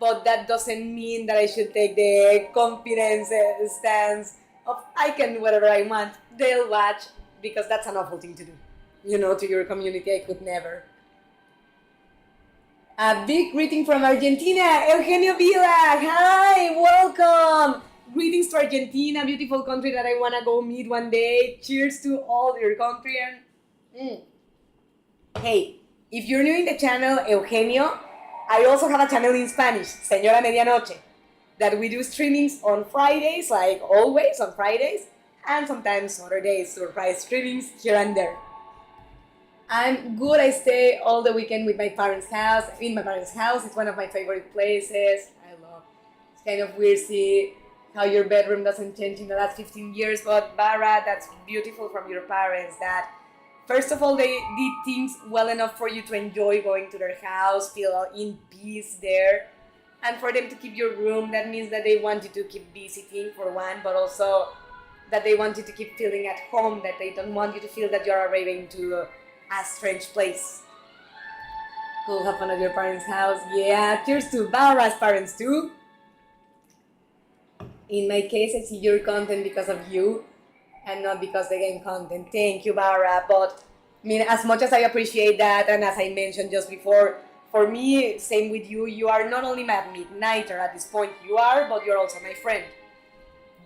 But that doesn't mean that I should take the confidence stance of I can do whatever I want, they'll watch, because that's an awful thing to do. You know, to your community, I could never. A big greeting from Argentina, Eugenio Vila. Hi, welcome. Greetings to Argentina, beautiful country that I wanna go meet one day. Cheers to all your country. And hey, if you're new in the channel, Eugenio, I also have a channel in Spanish, Señora Medianoche, that we do streamings on Fridays, like always on Fridays, and sometimes other days, surprise streamings here and there. I'm good. I stay all the weekend with my parents' house. In my parents' house, it's one of my favorite places. I love. It's kind of weird see how your bedroom doesn't change in the last 15 years. But Barra, that's beautiful from your parents. That first of all, they did things well enough for you to enjoy going to their house, feel in peace there, and for them to keep your room. That means that they want you to keep visiting for one, but also that they want you to keep feeling at home. That they don't want you to feel that you're arriving to a strange place. Cool, have fun at your parents' house. Yeah, cheers to Barra's parents too. In my case, I see your content because of you and not because the game content. Thank you, Barra. But I mean, as much as I appreciate that, and as I mentioned just before, for me, same with you, you are not only my Midnighter at this point, you are, but you're also my friend.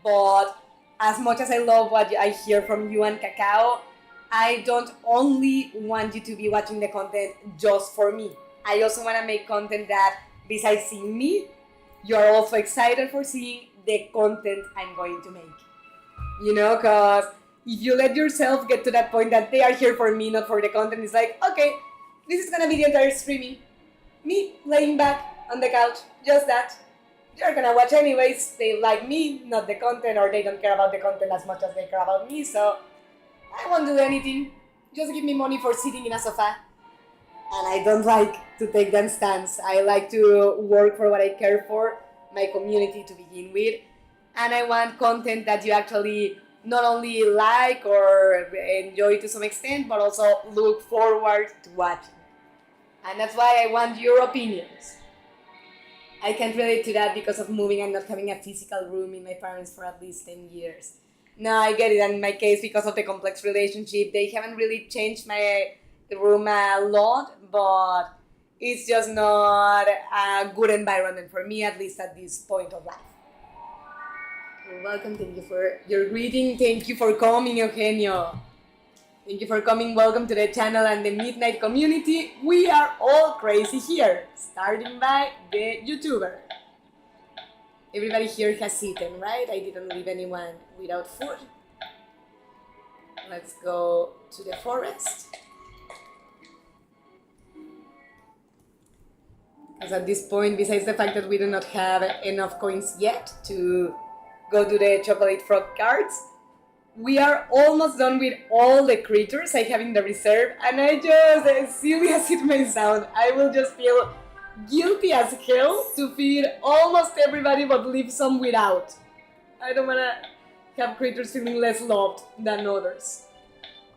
But as much as I love what I hear from you and Cacao, I don't only want you to be watching the content just for me. I also want to make content that, besides seeing me, you're also excited for seeing the content I'm going to make. You know, because if you let yourself get to that point that they are here for me, not for the content, it's like, okay, this is going to be the entire streaming. Me laying back on the couch, just that. They're going to watch anyways. They like me, not the content, or they don't care about the content as much as they care about me, so I won't do anything. Just give me money for sitting in a sofa. And I don't like to take that stance. I like to work for what I care for, my community to begin with. And I want content that you actually not only like or enjoy to some extent, but also look forward to watching. And that's why I want your opinions. I can't relate to that because of moving and not having a physical room in my parents for at least 10 years. No, I get it. And in my case, because of the complex relationship, they haven't really changed my room a lot, but it's just not a good environment for me, at least at this point of life. You're welcome. Thank you for your greeting. Thank you for coming, Eugenio. Thank you for coming. Welcome to the channel and the Midnight community. We are all crazy here, starting by the YouTuber. Everybody here has eaten, right? I didn't leave anyone without food. Let's go to the forest. Because at this point, besides the fact that we do not have enough coins yet to go to the chocolate frog cards, we are almost done with all the creatures I have in the reserve, and I just, as silly as it may sound, I will just feel guilty as hell to feed almost everybody but leave some without. I don't wanna have creatures feeling less loved than others.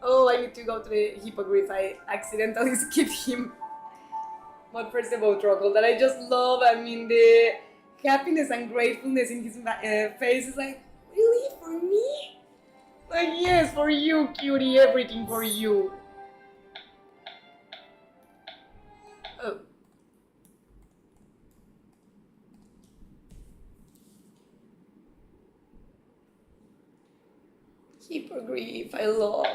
Oh, I need to go to the hippogriff. I accidentally skipped him. But first about Trockle, that I just love. I mean, the happiness and gratefulness in his face is like, really? For me? Like, yes, for you, cutie, everything for you. Oh. Hippogriff, I love.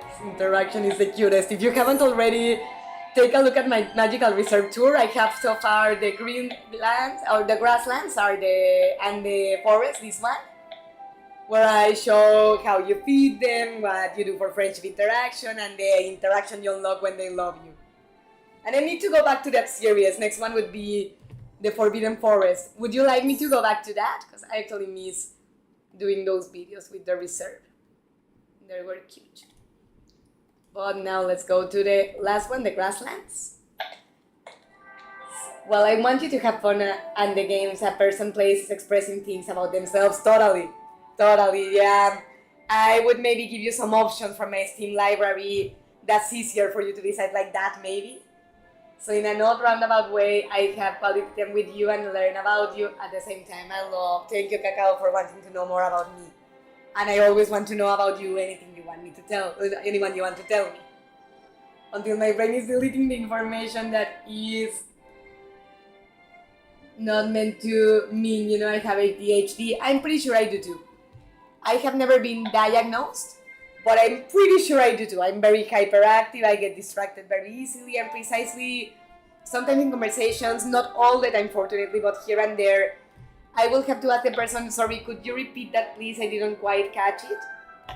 This interaction is the cutest. If you haven't already, take a look at my magical reserve tour. I have so far the green lands, or the grasslands, and the forest, this one, where I show how you feed them, what you do for friendship interaction, and the interaction you unlock when they love you. And I need to go back to that series. Next one would be the Forbidden Forest. Would you like me to go back to that? Because I actually miss doing those videos with the reserve. They were cute. But now let's go to the last one, the grasslands. Well, I want you to have fun and the games a person plays is expressing things about themselves. Totally, yeah. I would maybe give you some options from my Steam library that's easier for you to decide like that, maybe. So in a not roundabout way, I have quality time with you and learn about you at the same time. I love. Thank you, Cacao, for wanting to know more about me. And I always want to know about you, anything you want me to tell, anyone you want to tell me. Until my brain is deleting the information that is not meant to mean, I have ADHD. I'm pretty sure I do too. I have never been diagnosed, but I'm pretty sure I do too. I'm very hyperactive, I get distracted very easily, and precisely, sometimes in conversations, not all the time fortunately, but here and there, I will have to ask the person, sorry, could you repeat that please? I didn't quite catch it.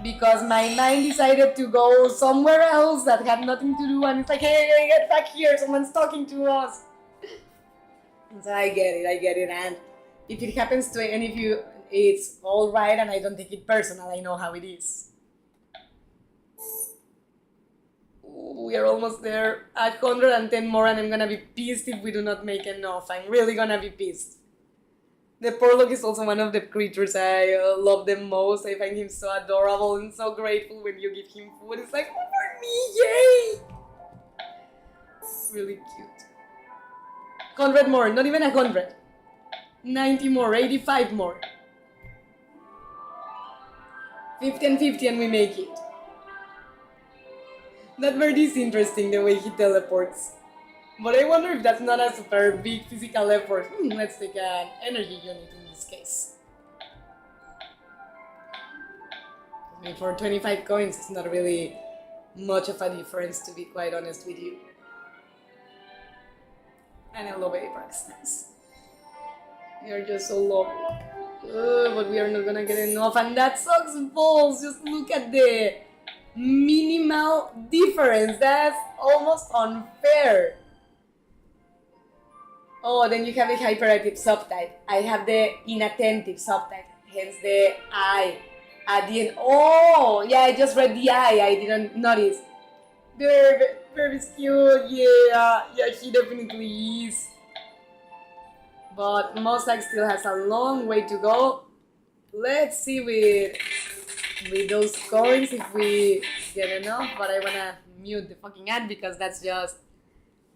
Because my mind decided to go somewhere else that had nothing to do, and it's like, hey, get back here, someone's talking to us. So I get it, and if it happens to any of you, it's alright, and I don't take it personal, I know how it is. Ooh, we are almost there, 110 more, and I'm gonna be pissed if we do not make enough. I'm really gonna be pissed. The Porlock is also one of the creatures I love the most. I find him so adorable and so grateful when you give him food. It's like, oh, for me, yay! Really cute. 100 more, not even 100. 90 more, 85 more. 50 and 50 and we make it. That bird is interesting, the way he teleports. But I wonder if that's not a super big physical effort. Let's take an energy unit in this case. I mean, for 25 coins, it's not really much of a difference, to be quite honest with you. And I love Apex. They are just so lovely. But we are not gonna get enough, and that sucks balls. Just look at the minimal difference. That's almost unfair. Oh, then you have the hyperactive subtype. I have the inattentive subtype, hence the I at the end. Oh, yeah, I just read the I didn't notice. Very cute, yeah, he definitely is. But Mossack still has a long way to go. Let's see with those coins if we get enough, but I wanna mute the fucking ad because that's just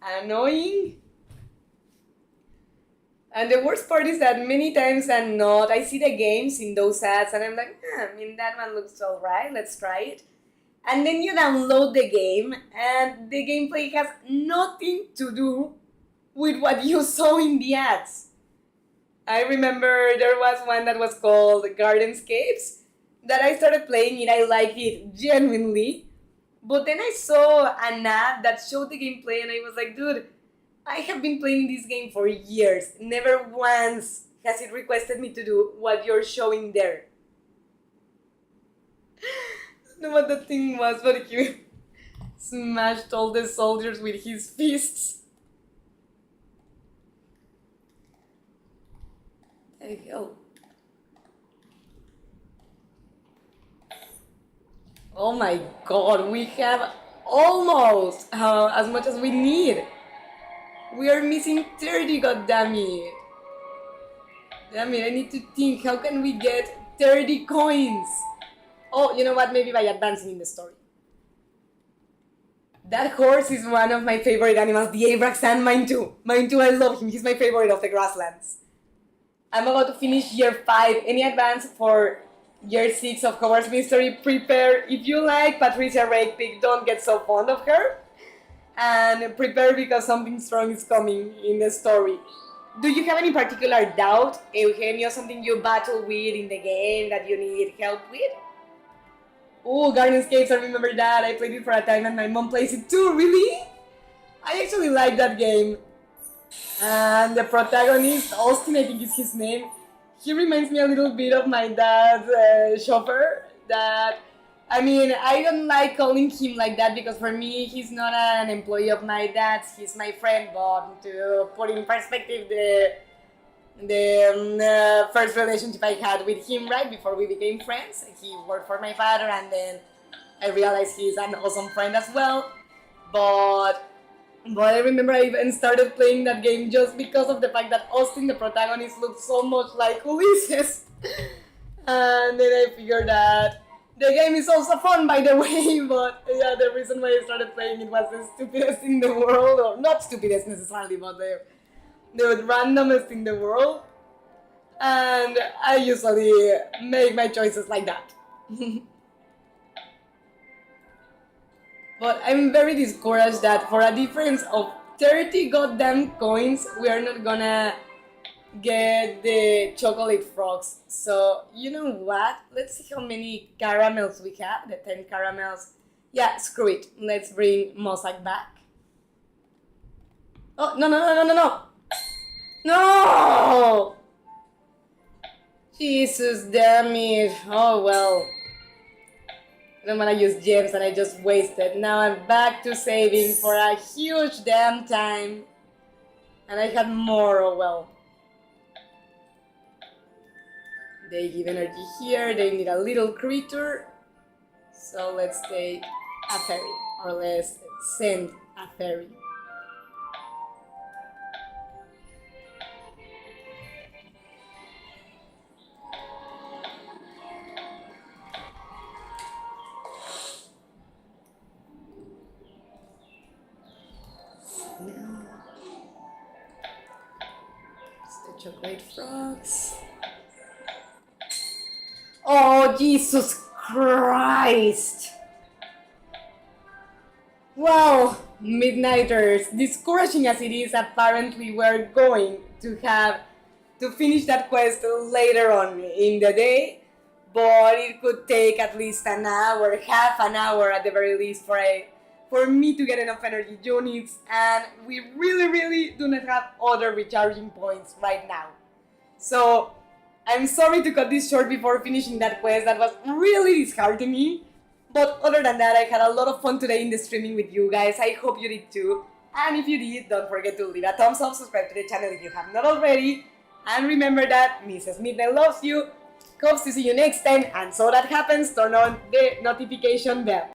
annoying. And the worst part is that many times I see the games in those ads and I'm like, I mean, that one looks alright, let's try it. And then you download the game and the gameplay has nothing to do with what you saw in the ads. I remember there was one that was called Gardenscapes that I started playing it, I liked it genuinely. But then I saw an ad that showed the gameplay and I was like, dude, I have been playing this game for years. Never once has it requested me to do what you're showing there. I don't know what the thing was, but he smashed all the soldiers with his fists. There you go. Oh my god, we have almost as much as we need. We are missing 30, goddammit. Damn it, I need to think, how can we get 30 coins? Oh, you know what, maybe by advancing in the story. That horse is one of my favorite animals, the Abrax, and mine too. Mine too, I love him, he's my favorite of the grasslands. I'm about to finish year 5. Any advance for year 6 of Hogwarts Mystery? Prepare. If you like Patricia Rakepick, don't get so fond of her. And prepare because something strong is coming in the story. Do you have any particular doubt, Eugenio? Something you battle with in the game that you need help with? Oh, Gardenscapes, I remember that. I played it for a time and my mom plays it too, really? I actually like that game. And the protagonist, Austin, I think is his name, he reminds me a little bit of my dad, Chopper. That, I mean, I don't like calling him like that because for me, he's not an employee of my dad's, he's my friend. But to put in perspective the first relationship I had with him right before we became friends, he worked for my father and then I realized he's an awesome friend as well. But I remember I even started playing that game just because of the fact that Austin, the protagonist, looked so much like Ulysses. And then I figured that the game is also fun, by the way, but yeah, the reason why I started playing it was the stupidest in the world, or not stupidest necessarily, but the randomest in the world. And I usually make my choices like that. But I'm very discouraged that for a difference of 30 goddamn coins, we are not gonna get the chocolate frogs. So, you know what? Let's see how many caramels we have. The 10 caramels. Yeah, screw it. Let's bring Mossack back. Oh, no, no, no, no, no, no! No! Jesus, damn it. Oh, well. I don't want to use gems and I just wasted. Now I'm back to saving for a huge damn time. And I had more, oh well. They give energy here, they need a little creature. So let's take a fairy, or let's send a fairy. Chocolate frogs. Oh, Jesus Christ! Well, Midnighters, discouraging as it is, apparently we're going to have to finish that quest later on in the day, but it could take at least an hour, half an hour at the very least for me to get enough energy units, and we really do not have other recharging points right now. So I'm sorry to cut this short before finishing that quest. That was really disheartening. But other than that, I had a lot of fun today in the streaming with you guys. I hope you did too. And if you did, don't forget to leave a thumbs up, subscribe to the channel if you have not already. And remember that Mrs. Midnight loves you. Hopes to see you next time. And so that happens, turn on the notification bell.